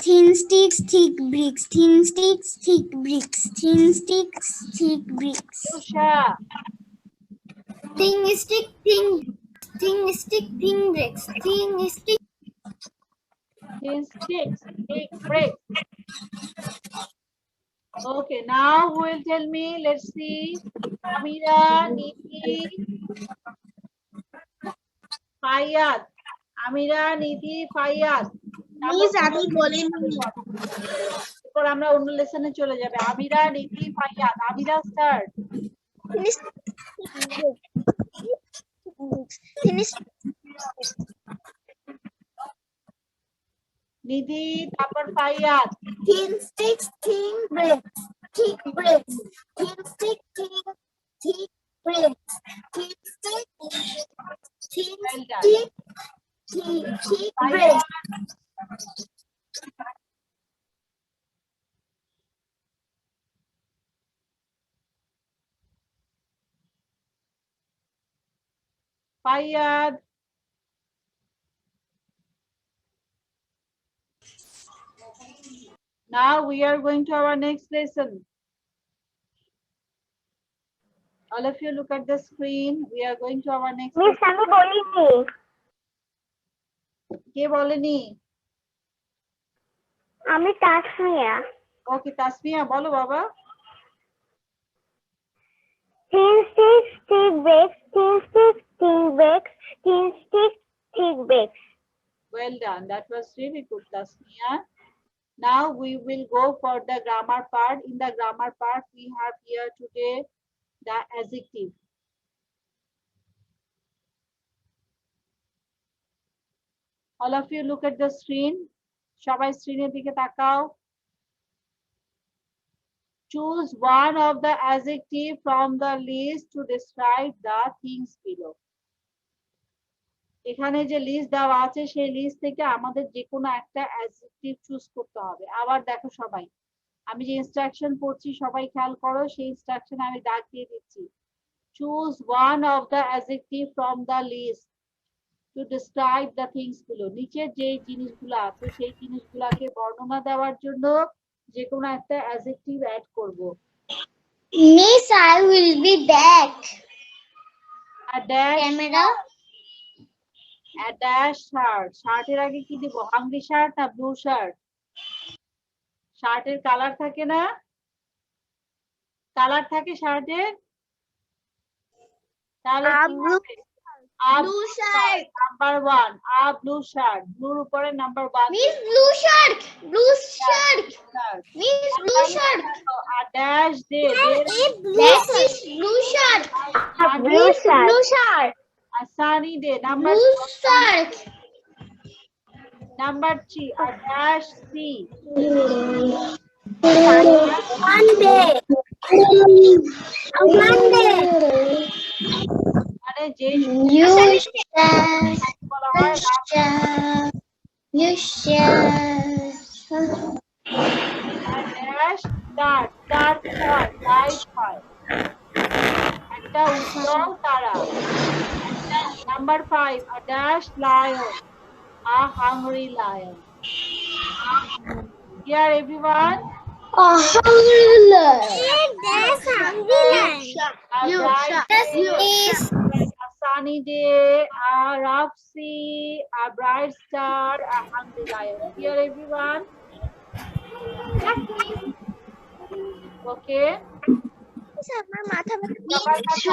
Thin sticks, thick bricks. Thin sticks, thick bricks. Thin sticks, thick bricks. ইয়োশা, Thin stick, thin bricks. Thin stick. thin sticks, thick bricks. Okay, now who will tell me? Let's see. Amira, Niti, Hayat. Amira, Nidhi, Fayaz. Miss আমি বলিনি। এরপর আমরা অন্য লেসনে চলে যাবে। আমিরা, নিধি, ফাইয়াজ। আমিরা start. নিধি, তারপর Fayaz. Thin sticks, thin bricks. Thick bricks. Thin stick, thin, thick bricks. Thin stick, thin Well done. stick, thick bricks. Fayaz. Now we are going to our next lesson. All of you look at the screen. We are going to our next miss আমি বলিনি। কে বলেনি? আমি তাসমিয়া। ওকে তাসমিয়া বলো বাবা। Thin sticks, thick bricks. Thin sticks, thin bricks. Thin sticks, thick bricks. Well done. That was really good, Tasmia. Now we will go for the grammar part. In the grammar part, we have here today the adjective. All of you look at the screen. সবাই স্ক্রিনের দিকে তাকাও। Choose one of the adjective from the list to describe the things below. এখানে যে list দেওয়া আছে সেই list থেকে আমাদের যে কোনো একটা অ্যাডজেক্টিভ চুজ করতে হবে। আবার দেখো সবাই, আমি যে ইনস্ট্রাকশন পড়ছি সবাই খেয়াল করো, সেই ইনস্ট্রাকশন আমি দাগ দিয়ে দিচ্ছি। Choose one of the adjective from the list to describe the things below. নিচের যে জিনিসগুলো আছে সেই জিনিসগুলোকে বর্ণনা দেওয়ার জন্য যে কোনো একটা অ্যাডজেক্টিভ অ্যাড করব। Miss I will be back. A dash, camera a dash shirt. শার্টের আগে কি দিব? হাংরি শার্ট না ব্লু শার্ট? শার্টের কালার থাকে না? কালার থাকে শার্টের? তাহলে কি হবে? blue shirt. Number 1, a blue shirt. ব্লুর উপরে number 1। Miss blue shirt. Miss blue shirt. A dash day. That is blue shirt. Blue shirt. Blue shirt. A sunny day. Number Blue shirt. Number 3, a dash C. Monday. Monday. মানে যে You বলা হয় You shall. a dash dark, dark হয়, light হয়। একটা উজ্জ্বল তারা। Number 5, a dash lion, a hungry lion. Here everyone, That's a bright day, a sunny day, a rough sea, a bright star, a hungry lion. Here everyone, okay? আমার মাথা সবার কাছে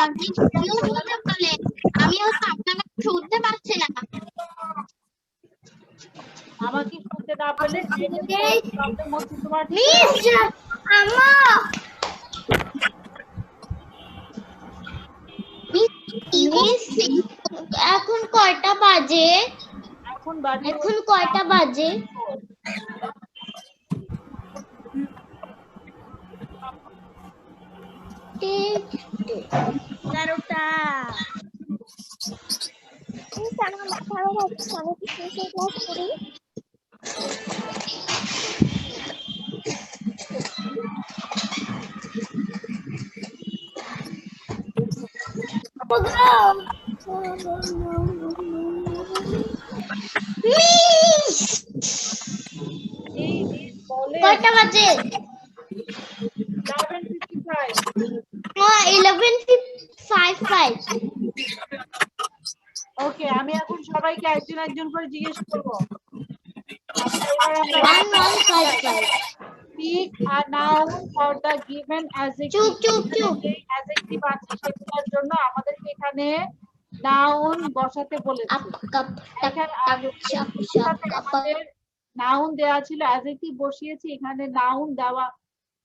আমি আপনাকে শুনতে পাচ্ছি না। আমাকে শুনতে না পেলে প্রবলেম হচ্ছে তোমার। মিস আম্মা মিস এখন কয়টা বাজে? এখন বাজে এখন কয়টা বাজে? টিক টিক 11টা। আমার মাথা হচ্ছে আমি কি ক্লাস করি। মিস বলে কয়টা বাজে? 11:55। 11:55 ওকে, আমি এখন সবাইকে একজন একজন করে জিজ্ঞেস করবো। Pick a noun for the given adjective. চুপ চুপ চুপ। যে adjective আছে সেগুলোর জন্য আমাদেরকে এখানে নাউন বসাতে বলেছে। আপ কাপ টাক এখানে টাক চাপ চাপ কাপ নাউন দেওয়া ছিল, অ্যাডজেক্টিভ বসিয়েছি, এখানে নাউন দেওয়া,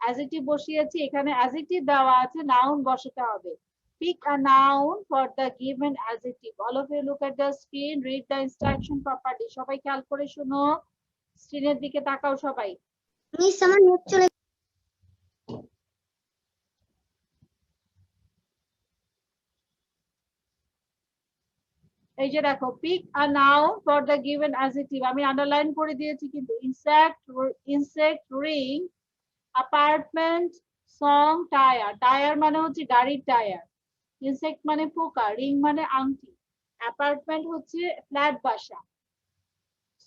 অ্যাডজেক্টিভ বসিয়েছি, এখানে অ্যাডজেক্টিভ দেওয়া আছে, নাউন বসাতে হবে। Pick a noun for the given adjective. All of you look at the screen, read the instruction properly. সবাই খেয়াল করে শুনো, স্ক্রিনের দিকে তাকাও সবাই। মিস আমার নেট চলে এই যে দেখো, pick a noun for the given adjective, আমি আন্ডারলাইন করে দিয়েছি কিন্তু। Insect, ring, apartment, song, tyre. Tyre মানে হচ্ছে গাড়ির টায়ার, ইনসেক্ট মানে পোকা, রিং মানে আংটি, অ্যাপার্টমেন্ট হচ্ছে ফ্ল্যাট বাসা,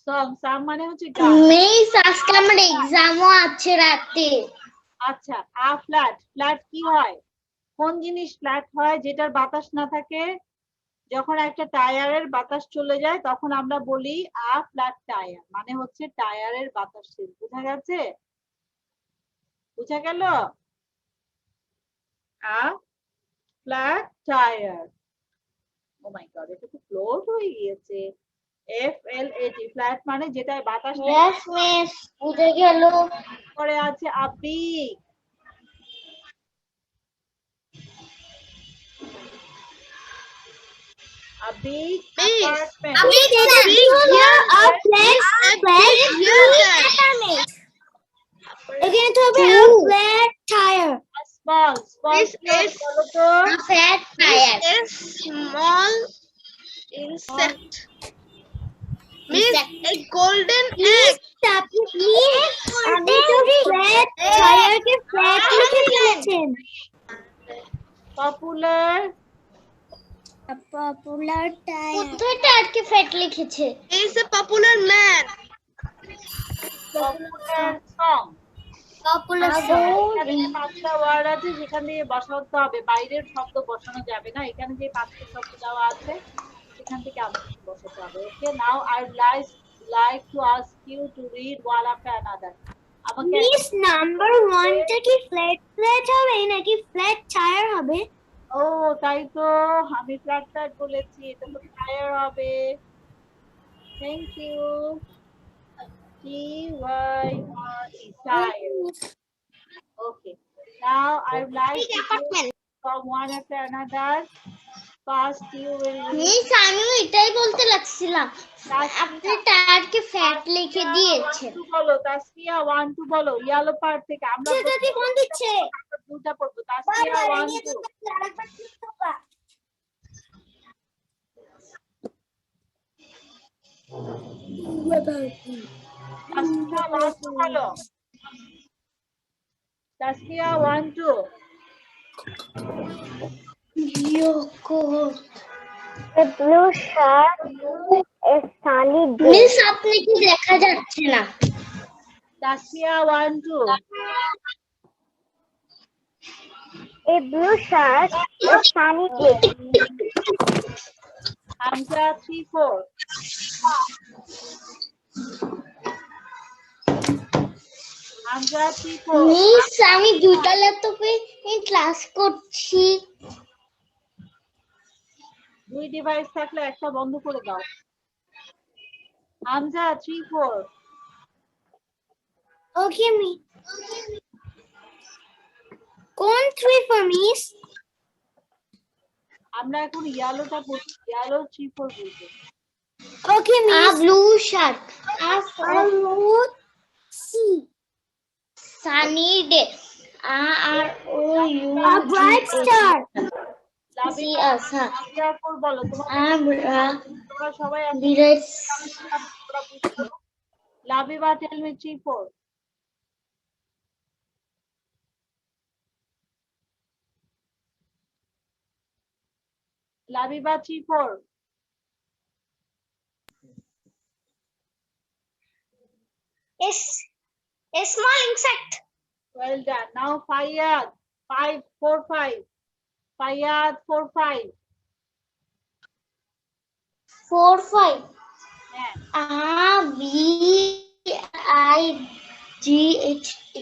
সং মানে হচ্ছে গান। মিস আজকে আমার এক্সামও আছে রাতে। আচ্ছা, ফ্ল্যাট কি হয়? কোন জিনিস ফ্ল্যাট হয়? যেটার বাতাস না থাকে। যখন একটা টায়ারের বাতাস চলে যায় তখন আমরা বলি আ ফ্ল্যাট টায়ার, মানে হচ্ছে টায়ারের বাতাস শেষ। বুঝা গেছে? বুঝা গেল? A flat tyre. Oh my god, এটা তো ফ্লোট হয়ে গিয়েছে। FLAT, ফ্ল্যাট মানে যেটায় বাতাস ইয়েস মিস বুঝে গেল। করে আছে আপি। A big apartment. এখানে তো হবে a flat tire. A small বলো তো। A flat tire. A small insect. Miss, a golden egg. আপনি তো flat tire কে flat লিখে ফেলেছেন। Popular tire. কোথায় টায়ার কে flat লিখেছে? He is a popular man. song. Popular এখানে যে 5টা ওয়ার্ড আছে সেখান দিয়ে বসাতে হবে, বাইরের শব্দ বসানো যাবে না। এখানে যে 5টা শব্দ দেওয়া আছে সেখান থেকে আমাকে বসাতে হবে। Okay, now I would like to ask you to read one after another. আমাকে মিস নাম্বার 1 টা কি ফ্ল্যাট হবে নাকি ফ্ল্যাট টায়ার হবে? ও তাই তো, আমি ফ্ল্যাট টায়ার বলেছি, এটা তো টায়ার হবে। Thank you. TYRE, tired. Okay. Now I would like to hear from one after another. First, you will read. Miss আমিও এটাই বলতে লাগছিলাম, আপনি টায়ার কে ফ্ল্যাট লিখে দিয়েছেন। বলো তাসফিয়া, 1 2 বলো। ইয়েলো পার্ট থেকে আমরা সেটাতে কোন দিচ্ছে? দুটা পড়বো। তাসফিয়া 1 2। তাসফিয়া 1 2 বলো। Tasfia 1 2। A blue shirt, a sunny day. Miss আপনি কি দেখা যাচ্ছে না? Tasfia 1 2। A blue shirt, a sunny day. Hamza 3 4। Hamza 3 4। Miss আমি দুইটা ল্যাপটপে ক্লাস করছি। 2 ডিভাইস থাকলে একটা বন্ধ করে দাও। হামজা 3 4। ওকে মি কোন 3 ফর মিস? আমরা এখন ইয়েলোটা পড়ছি, ইয়েলো 3 4 বলতে। Okay miss. A blue shirt, a blue sea sunny day, আর ও ইউ আ ব্রাইট স্টার। সি আসা ইয়া ফর বলো তোমরা সবাই বিরাট। Labiba tell me 3 4। Labiba 3 4। A small insect. Well done. Now Fayyad 5 4 5. Fayyad 4 5. 4 5. Yeah. B I G H T.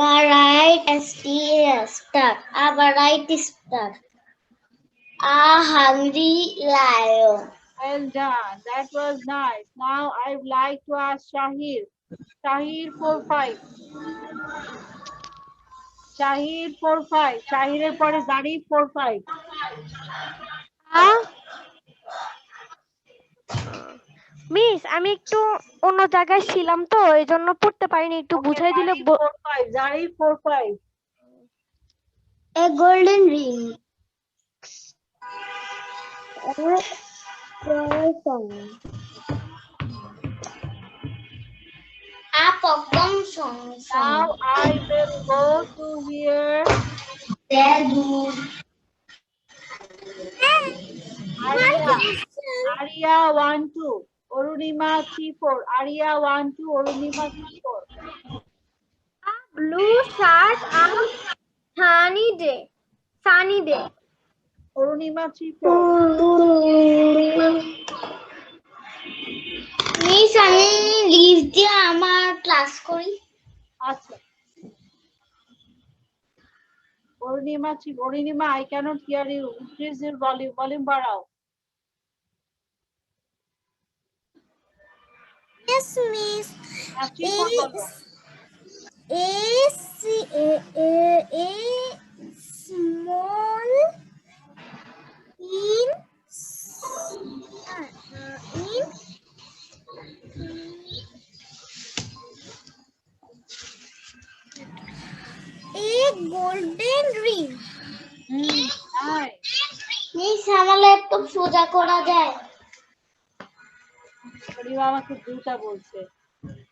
Variety star. A variety star. A hungry lion. Well done. That was nice. Now I would like to ask Shahir. Shahir 4-5. Shahir 4-5. Shahirer pore Zarif 4-5. Miss আমি একটু অন্য জায়গায় ছিলাম তো এই জন্য পড়তে পারিনি একটু Okay, বুঝাই দিলে Zarif 4-5. Zarif 4-5. A golden ring. A popcorn song. Now I will go to here. Arya 1-2. Orunima 3-4. Arya 1-2. Orunima 3-4. blue shirt and sunny day. Orunima 3-4. Miss আমি লিভ দিয়ে আমার ক্লাস করি। আচ্ছা। Orunima, I cannot hear you. Increase your volume. Volume বাড়াও। Yes, miss. আর 3-4 বলো। A small in a golden ring. Nice. Miss আমার laptop সোজা করা যায়? Orunima আমাকে দুটা বলছে।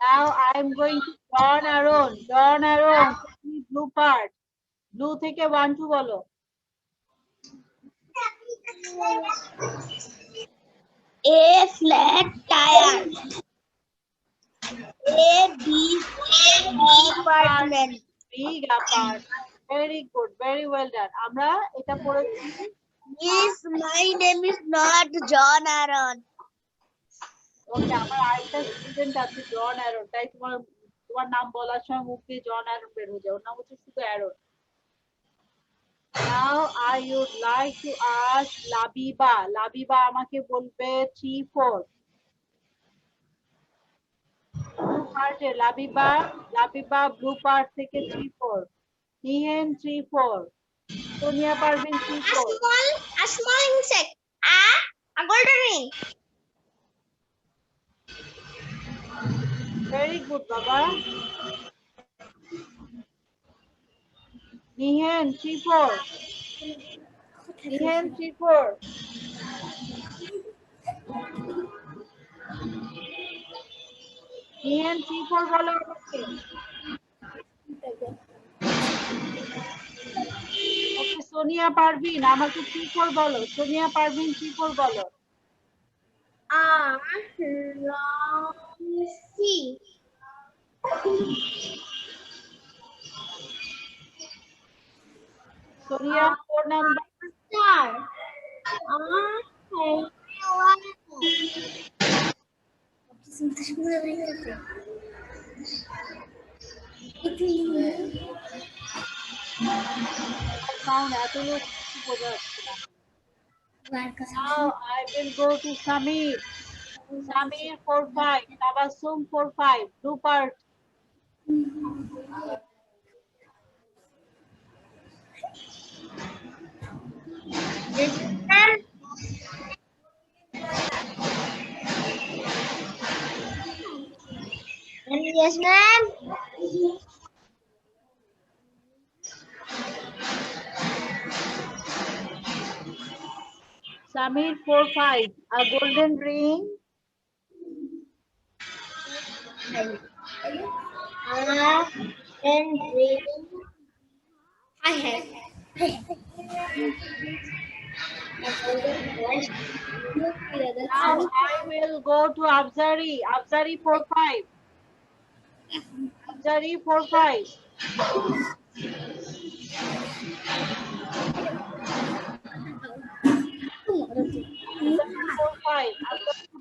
Now I am going to John Aaron. John Aaron, blue part. Blue থেকে 1-2 বলো। A flat tire. A big apartment. Big apart. Very good. Very well done. আমরা এটা পড়েছি। Yes, my name is not John Aaron. ওকে, আমার আরেকটা student আছে জন Aaron, তাই তোমার নাম বলার সময় মুখ দিয়ে জন অ্যারন বের হয়ে যায়, ওর নাম হচ্ছে শুধু Aaron. Now I would like to ask Labiba. Labiba আমাকে বলবে 3-4। ব্লু পার্টে লাবিবা ব্লু পার্ট থেকে 3-4। নিহেন 3-4। Sonia Parvin 3-4। A small insect. A golden ring. Very good, Baba. Nihen 3-4. Nihen 3-4. Nihen 3-4 বলো আমাকে। ওকে, সোনিয়া পারভিন আমাকে 3-4 বলো। সোনিয়া পারভিন 3-4 বলো। Sea. Sonia 4 number. Star. Sound এত লোক বোঝা যাচ্ছে না। Now I will go to Samir. Samir 4-5. Tabassum 4-5. Blue part. Yes, ma'am. Samir 4-5. A golden ring. And ring. I have. Now I will go to Afzari. Afzari 4-5. Afzari 4-5.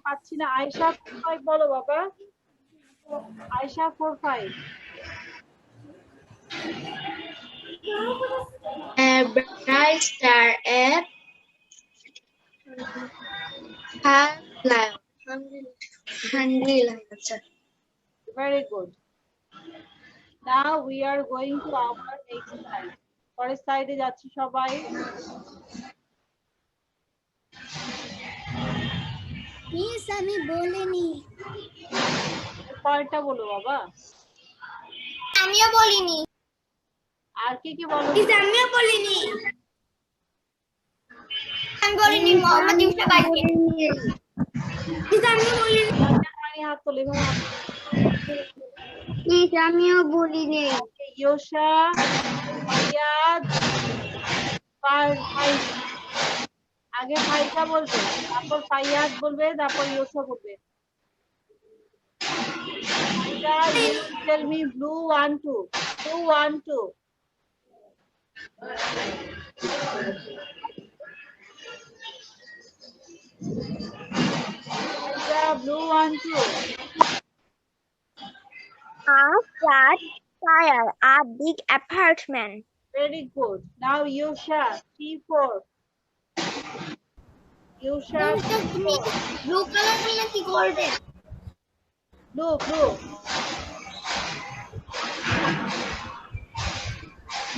পাচ্ছি না। আয়েশা 4-5 বলো বাবা। Ayesha 4-5। A bright star at hungry like that. Very good. Now we are going to our next slide. পরের স্লাইডে যাচ্ছি সবাই। Miss আমি বলিনি। পরেরটা বলো বাবা। আমিও বলিনি। আর কি কি বলো? আমিও বলিনি। আমি বলিনি মোহাম্মদ ইউসুফ ভাইকে। আমিও বলিনি। হাত তোলে ভাই। আমিও বলিনি। ইয়োশা, ফাইয়াদ, ফাইজ। আগে ফাইজা বলবে, তারপর ফাইয়াদ বলবে, তারপর ইয়োশা বলবে। ফাইজা, you tell me blue 1 2. Blue 1 2. Faija, blue 1 2. A flat tire, a big apartment. Very good. Now Yusha, 3 4. Yusha, blue colour নাকি golden? blue blue.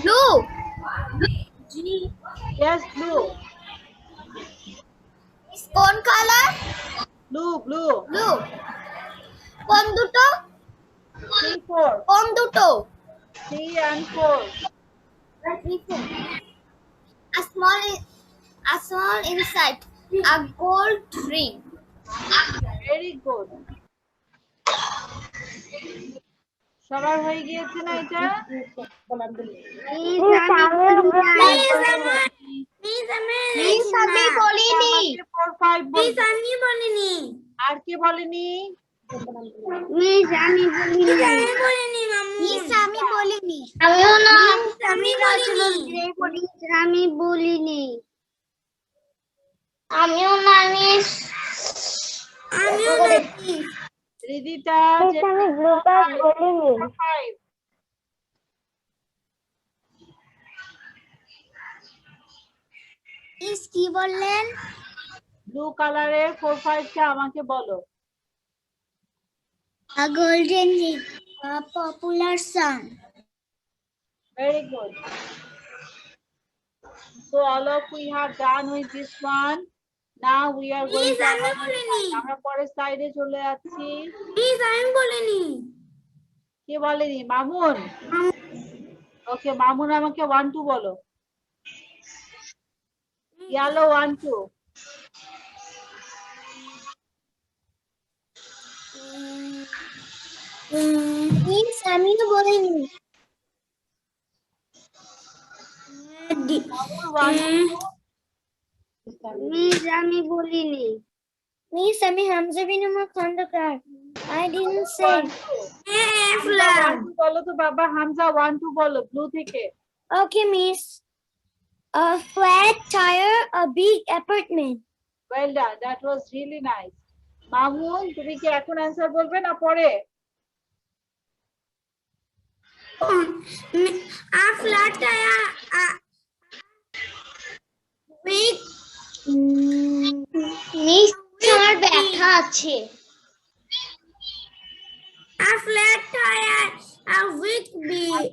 Blue. Yes, blue. কোন কালার? Blue blue. ব্লু। কোন দুটো? 3 4. কোন দুটো? 3 and 4. A small insect, a gold ring. Very good. সবার হয়ে গিয়েছে না এটা? মিস আমি বলিনি। 4 5 মিস বলবে। আমি বলিনি। আর কে বলেনি? মিস আমি বলিনি। আমি বলিনি মামু। মিস আমি বলিনি। আমিও না। আমি বলিনি। আমি বলিনি। আমিও না মিস। আমিও না। রিদিতা, মিস আমি ব্লু কালার বলিনি। 5. মিস কি বললেন? ব্লু কালারের 4 5 টা আমাকে বলো। A golden ring, a popular song. Very good. So all of we have done with this one. Now we are going to আমরা পরের স্লাইডে চলে যাচ্ছি। মিস আমি বলিনি। কে বলেনি? মামুন। ওকে, মামুন আমাকে 1 2 বলো। yellow 1 2. মিস আমি তো বলিনি। মামুন 1 2. মিস আমি বলিনি। মিস আমি হামজা বিন Umar Khandakar. I didn't say. Hamza 1 2 বলো তো বাবা। হামজা 1 2 বলো ব্লু থেকে। Okay, miss. A flat tire, a big apartment. Well done. That was really nice. Mamun, তুমি কি এখন অ্যানসার বলবে না পরে? A flat tire, a big. Miss আমার ব্যথা আছে। A flat tire, a big bee,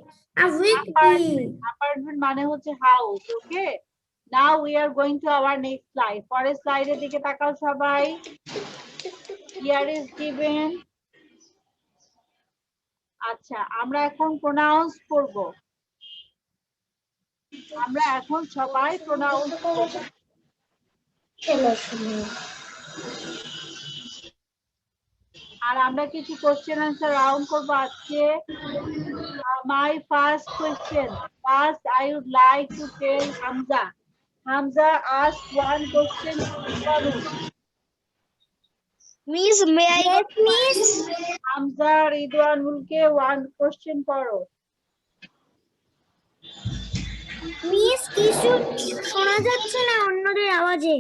a big bee. Apartment মানে হচ্ছে house. Okay, now we are going to our next slide. পরের স্লাইডের দিকে তাকাও সবাই। Here is given. আচ্ছা, আমরা এখন প্রোনাউন্স করব। আমরা এখন সবাই প্রোনাউন্স করব। আর আমরা কিছু কোশ্চেন আনসার রাউন্ড করব আজকে। My first question. First, I would like to tell Hamza. Hamza asked one question to Ridwan. Miss, may I? Yes, miss. Hamza রিদওয়ানুলকে one question করো। মিস কিছু শোনা যাচ্ছে না অন্যদের আওয়াজে।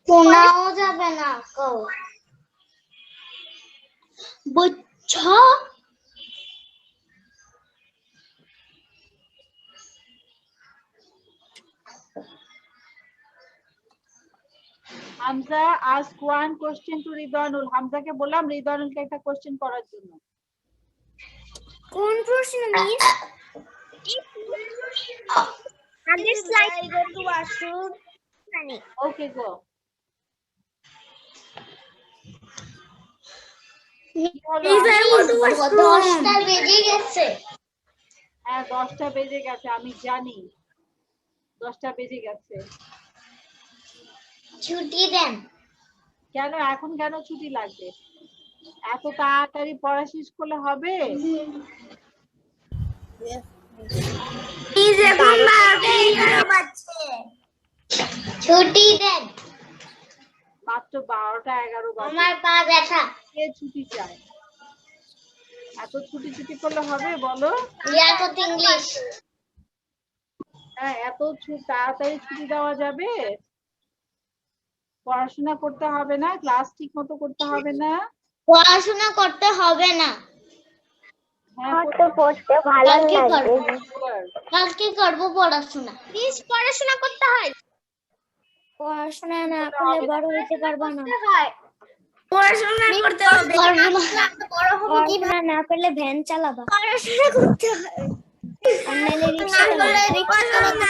শোনাও যাবে না কও। বুঝছো? Hamza ask one question to Ridwanul. হামজাকে বললাম রিদওয়ানুলকে একটা কোশ্চেন করার জন্য। কোন প্রশ্ন miss? Other slide. I go to washroom. Okay, go. দশটা বেজে গেছে। হ্যাঁ 10টা বেজে গেছে, আমি জানি 10টা বেজে গেছে। ছুটি দেন। কেন এখন কেন ছুটি লাগবে? এত তাড়াতাড়ি পড়া শেষ করলে হবে? ছুটি দেন। মাত্র 12টা 11 বাজে। আমার পা ব্যথা। কে ছুটি চায়? এত ছুটি করলে হবে বলো? ইয়া কত ইংলিশ। হ্যাঁ এত তাড়াতাড়ি ছুটি দেওয়া যাবে? পড়াশোনা করতে হবে না? ক্লাস ঠিক মতো করতে হবে না? পড়াশোনা করতে হবে না। হ্যাঁ পড়তে ভালো কালকে লাগে। কালকে করব পড়াশোনা। প্লিজ পড়াশোনা করতে হয়। পড়াশোনা না করলে বড় হতে পারবা না। পড়াশোনা করতে হবে। পড়াশোনা না করলে ভ্যান চালাবা। পড়াশোনা করতে হয়। অনলাইনে রিকশা চালাবা।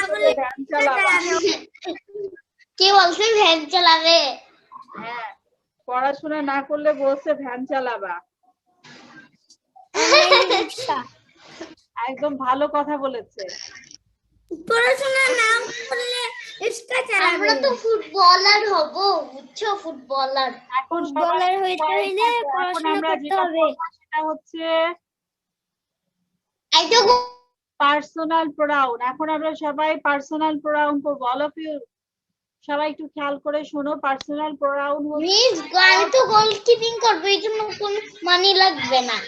কে বলছে ভ্যান চালাবে? হ্যাঁ পড়াশোনা না করলে বলছে ভ্যান চালাবা। একদম ভালো কথা বলেছে। পড়াশোনা না করলে রিকশা চালাবে। আমরা তো ফুটবলার হব, বুঝছো? ফুটবলার। এখন ফুটবলার হইতে হইলে পড়াশোনা করতে হবে। সেটা হচ্ছে এইটা পার্সোনাল প্রোনাউন। এখন আমরা সবাই পার্সোনাল প্রোনাউন করব। অল অফ ইউ সবাই একটু খেয়াল করে শোনো। পার্সোনাল প্রোনাউন মিস আমি তো গোলকিপিং করব, এই জন্য কোনো মানি লাগবে না,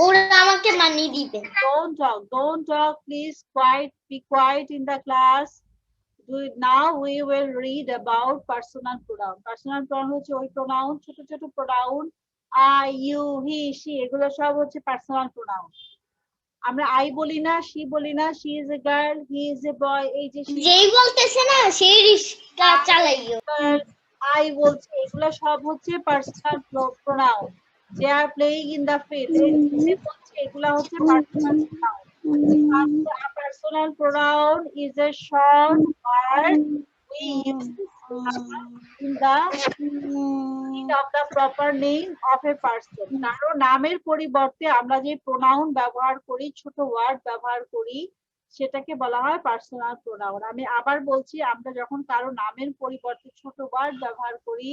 ওরা আমাকে মানি দিবে। don't talk please, be quiet in the class. Now we will read about personal pronoun. Personal pronoun হচ্ছে ওই pronoun, ছোট ছোট pronoun I, you, he, she, এগুলো সব হচ্ছে personal pronoun। আমরা I বলি না, she বলি না, she is a girl, he is a boy, এই যে যেই বলতেছে না সেই রিস্কা চালাইও। I বলছে, এগুলো সব হচ্ছে personal pronoun. They are playing in the field. এগুলা হচ্ছে personal pronoun. A personal pronoun is a short word we use in the end of the proper name of a person. কারো নামের পরিবর্তে আমরা যে pronoun ব্যবহার করি, ছোট ওয়ার্ড ব্যবহার করি, সেটাকে বলা হয় পার্সোনাল প্রোনাউন। আমি আবার বলছি, আমরা যখন কারো নামের পরিবর্তে ছোট ওয়ার্ড ব্যবহার করি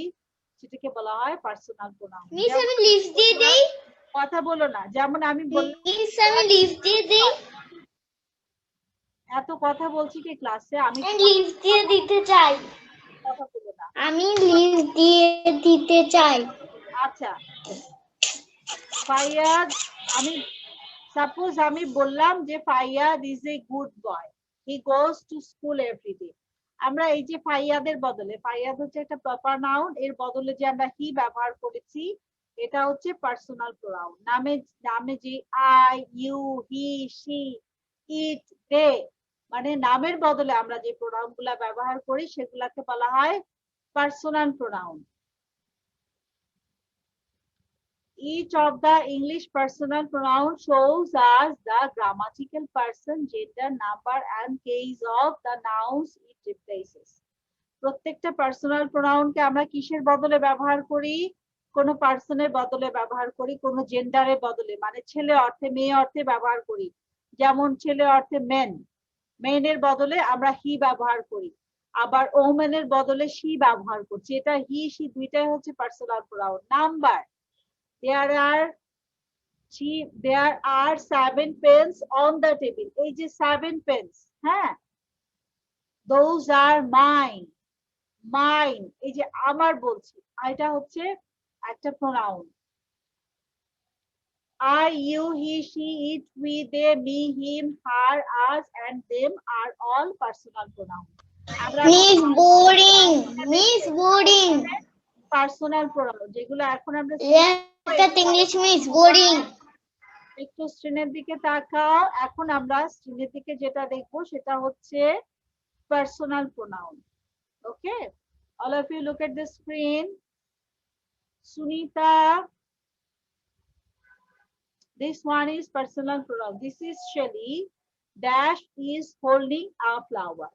সেটাকে বলা হয় পার্সোনাল প্রোনাউন। মিস আমি লিস্ট দিয়ে দেই। কথা বলো না, যেমন আমি বললাম মিস আমি লিস্ট দিয়ে দেই। এত কথা বলছি কি ক্লাসে? আমি লিস্ট দিয়ে দিতে চাই। কথা বলো না। আমি লিস্ট দিয়ে দিতে চাই। আচ্ছা ফাইয়াদ, আমি সাপোজ আমি বললাম যে Faiyad is a good boy, he goes to school every day. আমরা এই যে ফাইয়াদের বদলে, ফাইয়াদ হচ্ছে একটা প্রপার নাউন, এর বদলে যে আমরা হি ব্যবহার করেছি এটা হচ্ছে পার্সোনাল প্রোনাউন। নামে যে আই, ইউ, হি, শি, ইট, দে, মানে নামের বদলে আমরা যে প্রোনাউন গুলা ব্যবহার করি সেগুলাকে বলা হয় personal pronoun. Each of the English personal pronoun shows us the grammatical person, gender, number, and case of the nouns it replaces. প্রত্যেকটা পার্সোনাল প্রোনাউনকে আমরা কিসের বদলে ব্যবহার করি? কোন পার্সনের বদলে ব্যবহার করি, কোন জেন্ডারের বদলে, মানে ছেলে অর্থে মেয়ে অর্থে ব্যবহার করি। যেমন ছেলে অর্থে মেন, মেনের বদলে আমরা হি ব্যবহার করি, আবার ওমেনের বদলে শি ব্যবহার করছি। এটা হি শি দুইটাই হচ্ছে personal pronoun. Number, there are 7 pens on the table. এই যে 7 pens, হ্যাঁ, those are mine. এই যে আমার বলছি, এটা হচ্ছে একটা pronoun. I, you, he, she, it, we, they, me, him, her, us, and them are all personal pronouns. Miss boring, miss boring. Personal pronoun যেগুলো এখন আমরা ইংলিশ মিস বোরিং। একটু স্ক্রিনের দিকে তাকাও। এখন আমরা স্ক্রিনের দিকে যেটা দেখবো সেটা হচ্ছে personal pronoun. Okay, All of you look at the screen. Sunita. This one is personal pronoun. This is Shelly. Dash is holding a flower.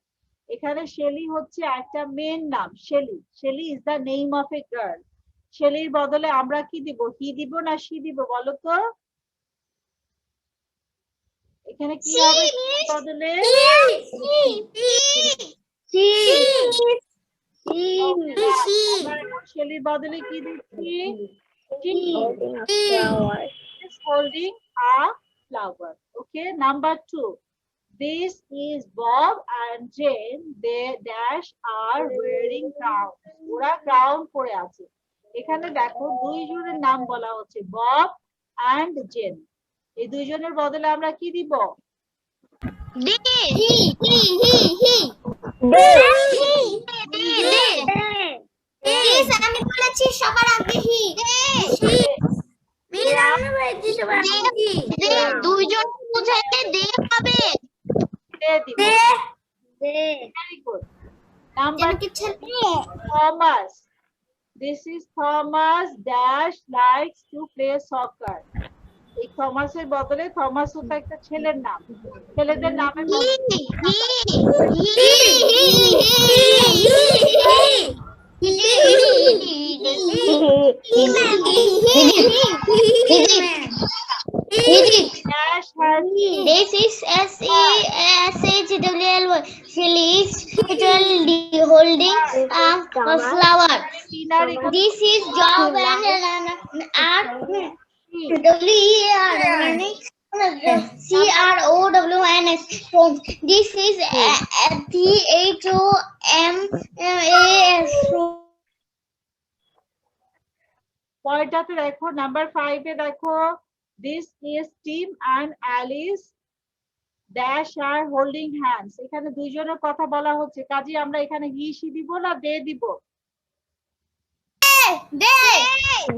এখানে Shelly হচ্ছে একটা মেয়ের নাম Shelly. Shelly is the name of a girl. Shellyর বদলে আমরা কি দিব? He দিব না she দিব বলো তো? এখানে কি হবে বদলে? Shellyর বদলে কি দিচ্ছি? Is holding a flower. Okay, number 2. This is Bob and Jane. They dash are wearing crowns. ওরা crown পরে আছে। এখানে দেখো দুইজনের নাম বলা হচ্ছে Bob and Jane. এই দুইজনের বদলে আমরা কি দিব? আমি বলেছি সবার আগে হি। দুইজন বুঝাইতে দে হবে। Very good. Number 3, Thomas. This is Thomas dash likes to play soccer. এই থমাসের বদলে থমাস হচ্ছে একটা ছেলের নাম। ছেলেদের নামের This is SHWLY. Shelly is holding a flower. This is Job and CROWNS. This is THOMAS. পরেরটাতে দেখো নাম্বার 5 এ দেখো this is Tim and Alice dash are holding hands. এখানে দুইজনের কথা বলা হচ্ছে কাজে আমরা এখানে হি she দিব না দে দিব?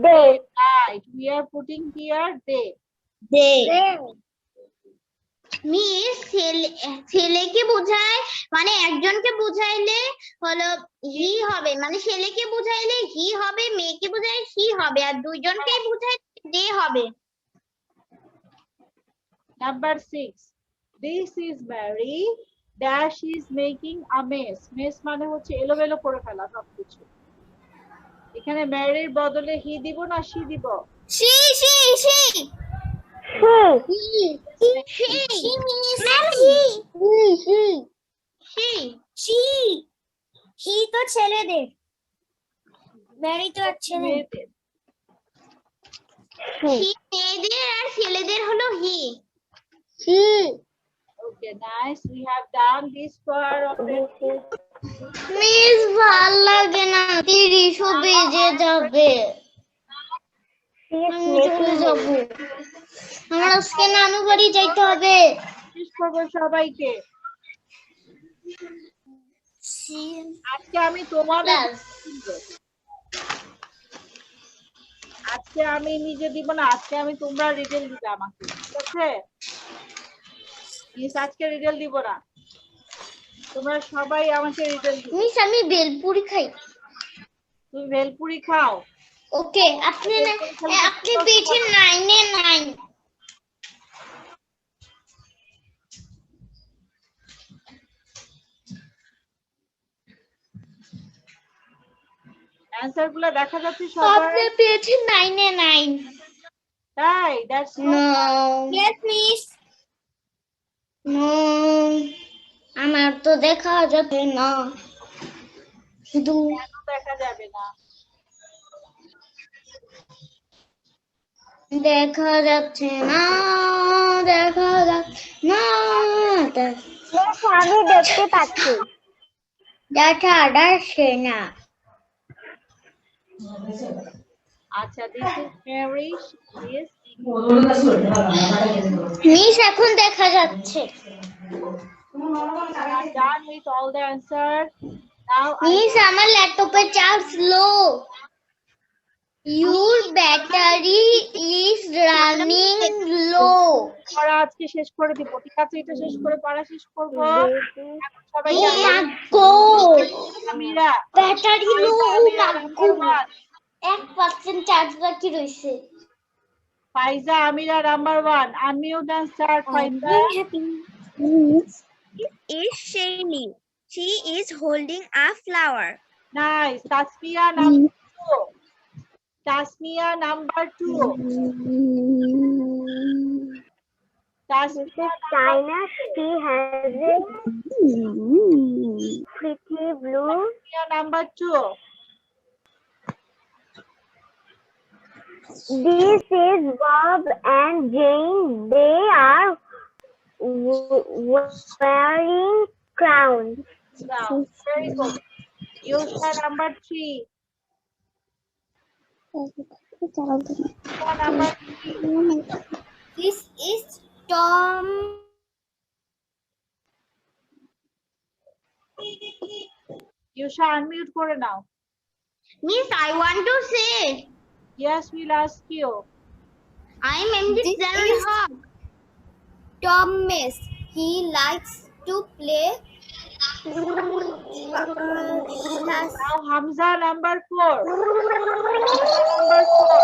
Right, we are putting here they. Miss ছেলেকে বোঝায় মানে একজনকে বুঝাইলে হলো হি হবে, মানে ছেলেকে বুঝাইলে হি হবে, মেয়েকে বুঝাইলে হি হবে, আর দুইজনকে বুঝাইলে দে হবে। Number 6, this is Mary dash is making a mess. Mess মানে হচ্ছে এলোমেলো করে ফেলা সবকিছু। এখানে ম্যারির বদলে হি দিব না she দিব? She তো ছেলেদের, ম্যারি তো এক ছেলে। মেয়েদের। মেয়েদের আর ছেলেদের হলো হি। Okay, nice. We have done this part of it. Miss ভাল লাগে না, 30 বেজে যাবে। আমি চলে যাব, আমার আজকে নানু বাড়ি যাইতে হবে। শেষ করবো সবাইকে। আজকে আমি তোমাদের আজকে আমি নিজে দিব না, আজকে আমি তোমরা রিডেল দিবে আমাকে, ঠিক আছে? মিস আজকে রিডেল দিব না, তোমরা সবাই আমাকে রিডেল দিবে। মিস আমি বেলপুরি খাই। তুমি ভেলপুরি খাও? ওকে, আপনি পেয়েছি 9 এ 9। অ্যানসার গুলো দেখা যাচ্ছে সবার? আপনি পেয়েছি 9 এ 9। তাই? That's no yes miss. No, আমার তো দেখা যাবে না, শুধু দেখা যাবে না। দেখা যাচ্ছে না, দেখা যাচ্ছে না, আমি দেখতে পাচ্ছি। দেখা যাচ্ছে না। আচ্ছা, this is Mary. Yes. Miss এখন দেখা যাচ্ছে। We are done with all the answers. Now miss আমার ল্যাপটপে charge low. Your battery is running low. পড়া আজকে শেষ করে দিব, ঠিক আছে? এটা শেষ করে পড়া শেষ করবো। এখন সবাই গো Amira. ব্যাটারি লো Amira number 1. 1% চার্জ বাকি রইছে Faiza Amira number 1. Unmute and start, Faiza. Is Shaylee. She is holding a flower. Nice. Tasmia number 2. Tasmia number 2. Tasmia China, she has a pretty blue. number 2. This is Bob and Jane. They are wearing crowns. Now, very good. Yusha number 3. Yusha number 3. This is Tom. Yusha unmute করে নাও. Miss I want to say Yes, we'll ask you. I am MD This general is- Haque Thomas. He likes to play. Now Hamza number 4. Number 4.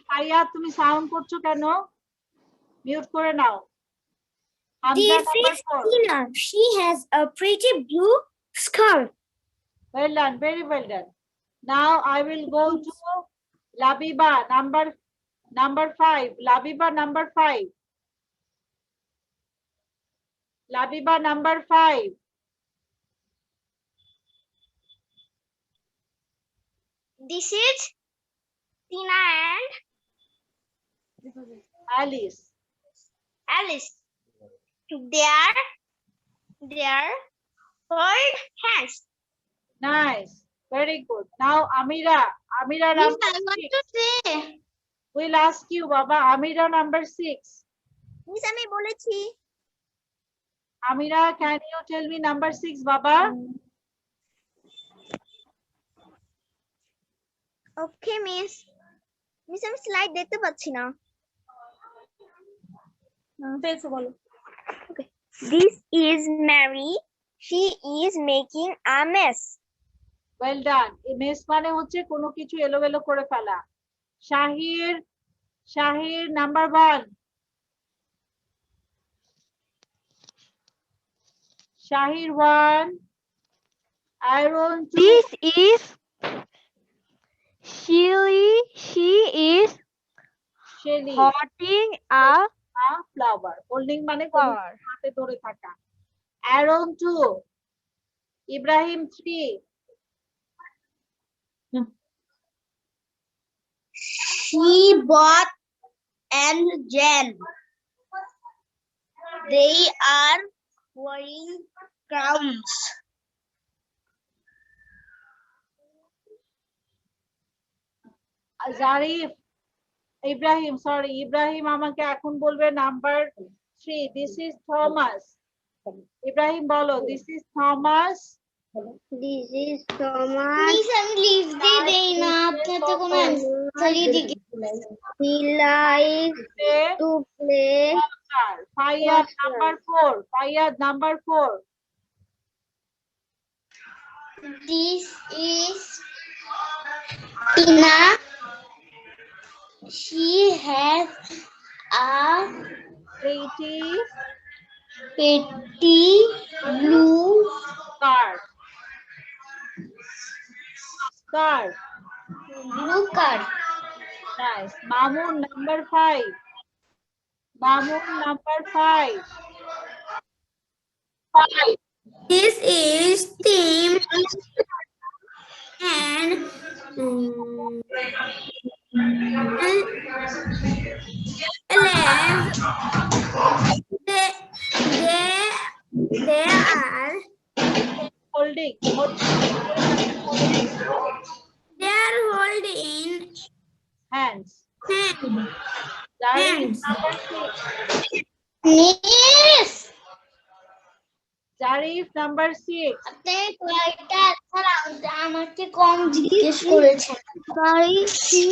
Faya তুমি sound করছো কেন? Mute করে নাও. Hamza This number is 4. Tina. She has a pretty blue scarf. Well done, very well done. Now I will go to Labiba number 5. Labiba number 5. Labiba number 5. This is Tina and Alice. Alice there hold hands Nice. Very good. Now Amira. Amira miss number I want 6. To say We'll ask you, Baba. Amira number 6. Miss আমি বলেছি Amira, can you tell me number 6, Baba? Okay miss miss আমি slide দেখতে পাচ্ছি না পেয়েছো বলো okay this is Mary she is making a mess Well done. Mess মানে হচ্ছে কোনো কিছু এলোমেলো করে ফেলা. Shahir number 1. Shahir 1. Aaron 2. This is Shelly. She is Shelly. holding a Flower. Holding মানে কোনো flower. হাতে ধরে থাকা. Aaron 2. Ibrahim 3. She bought and Jen. They are wearing crowns. Zarif. Ibrahim আমাকে এখন বলবে number 3. This is Thomas. Ibrahim বলো, this is Thomas. This is Thomas. Please, আমি লিভ দেই না আপনি তো কোনো অ্যানসারই দিকে He likes to play. Fayyad number 4. Fayyad number 4. This is Tina. She has a Pretty blue card. card. Nice. Mamun number 5. Mamun number 5. This is Tim and Ellen. They are Holding. holding Hands. hands. Zarif number 6. Miss, Zarif number 6. আপনি কয়টা answer আমাকে কম জিজ্ঞেস করেছেন Sorry, she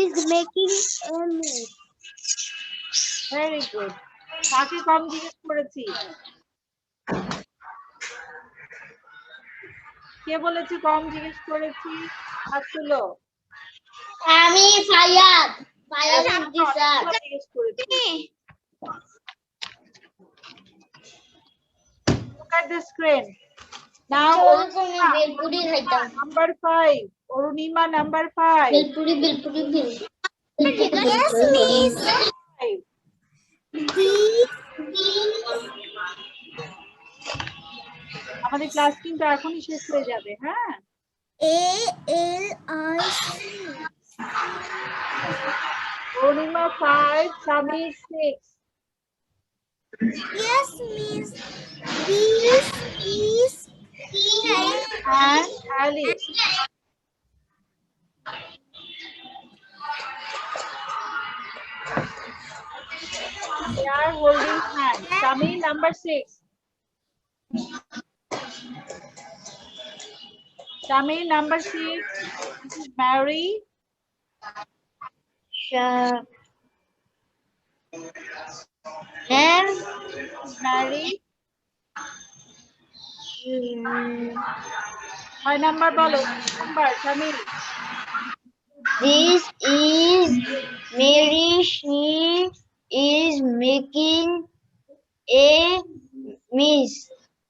is making a mess. Very good. কাকে কম জিজ্ঞেস করেছি? কে বলেছে কম জিজ্ঞেস করেছি? হাত তুলো। আমি ফায়াদ ফায়াদ আমি ইন্তিসার অনেকবার জিজ্ঞেস করেছি। Look at the screen. Now, Arunima, bhelpuri খাইতাম number 5. Arunima, number 5. Bhelpuri bhelpuri Yes, miss. 5. আমাদের ক্লাস কিন্তু এখনই শেষ হয়ে যাবে, হ্যাঁ? ALIC. Arunima 5, Samir 6. Yes, miss. This is And Alice. They are holding hands. Samir, number 6. Samir, number 6. This is Mary. Mary. My number bolo. Number, Samir. This is Mary. She is making a mess.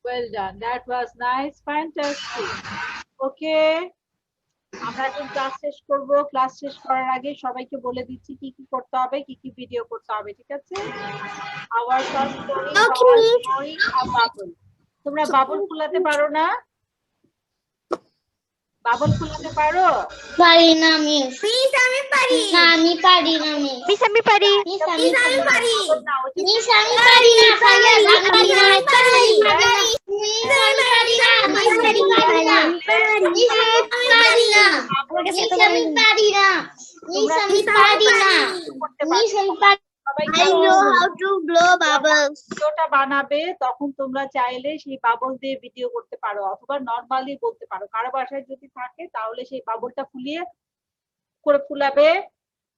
Well done. That was nice. Fantastic. Okay. আমরা এখন class শেষ করব। Class শেষ করার আগে সবাইকে বলে দিচ্ছি কি কি করতে হবে, কি কি ভিডিও করতে হবে, ঠিক আছে? Our first story was drawing a bubble. তোমরা বাবল ফুলাতে পারো না? বাবল ফুলাতে পারো? পারি না মিস মিস আমি পারি না আমি পারি না মিস মিস আমি পারি। মিস আমি পারি না, ওই যে মিস আমি পারি না ফায়াদ আমি পারি না মিস আমি পারি না মিস আমি পারি না মিস আমি পারি না মিস আমি পারি না মিস আমি পারি না মিস আমি পারি সবাইকে I know how to blow bubbles. ভিডিওটা বানাবে তখন তোমরা চাইলে সেই বাবল দিয়ে ভিডিও করতে পারো অথবা নরমালি বলতে পারো। কারো বাসায় যদি থাকে তাহলে সেই বাবলটা ফুলাবে।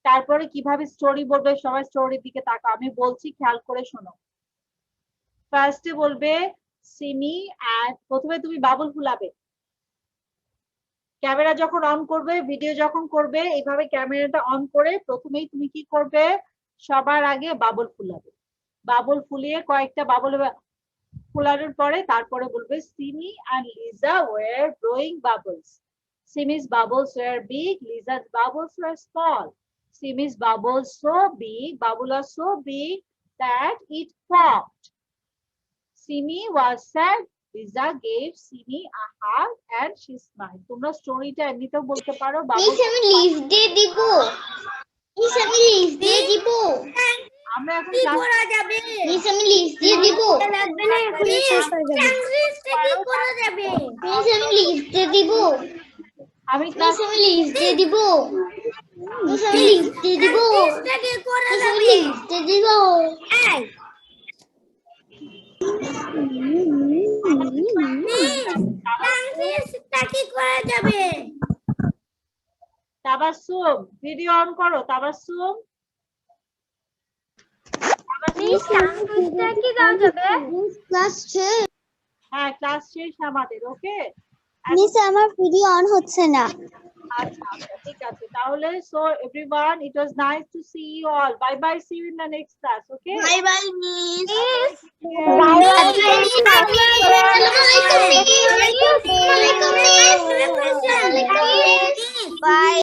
তারপরে কিভাবে স্টোরি বলবে, সবাই স্টোরির দিকে তাকাও, আমি বলছি খেয়াল করে শোনো। ফার্স্টে বলবে সিমি এন্ড, প্রথমে তুমি বাবল ফুলাবে। ক্যামেরা যখন অন করবে, ভিডিও যখন করবে, এইভাবে ক্যামেরাটা অন করে প্রথমেই তুমি কি করবে, সবার আগে বাবল ফুলাবে। বাবল ফুলিয়ে কয়েকটা বাবল ফুলানোর পরে তারপরে বলবে Simi and Lisa were blowing bubbles. Simi's bubbles were big, Lisa's bubbles were small. Simi's bubbles so big, bubble was so big that it popped. Simi was sad. Lisa gave Simi a hug and she smiled. তোমরা স্টোরিটা এমনিতেও বলতে পারো। Miss আমি list দিয়ে দিব miss আমি list দিয়ে দিব আমরা এখন কি করা যাবে? মিস আমি লিস্ট দিয়ে দিব লাগবে না এখন শেষ হয়ে যাবে। ইংলিশটা কি করা যাবে? মিস আমি লিস্ট দিয়ে দিব আমি মিস আমি লিস্ট দিয়ে দিব মিস আমি লিস্ট দিয়ে দিব ইংলিশটা কি করা মিস আমি যাবে? লিস্ট দিয়ে দিব এই ইংলিশটা কি করা যাবে? তাবাসসুম, ভিডিও অন করো। তাবাসসুম, মিস ইংলিশটা কি করা যাবে? ক্লাস শেষ হ্যাঁ ক্লাস শেষ আমাদের। ওকে মিস আমার ভিডিও অন হচ্ছে না আচ্ছা আচ্ছা ঠিক আছে তাহলে। So everyone, it was nice to see you all. Bye bye, see you in the next class. Okay bye bye miss bye bye. By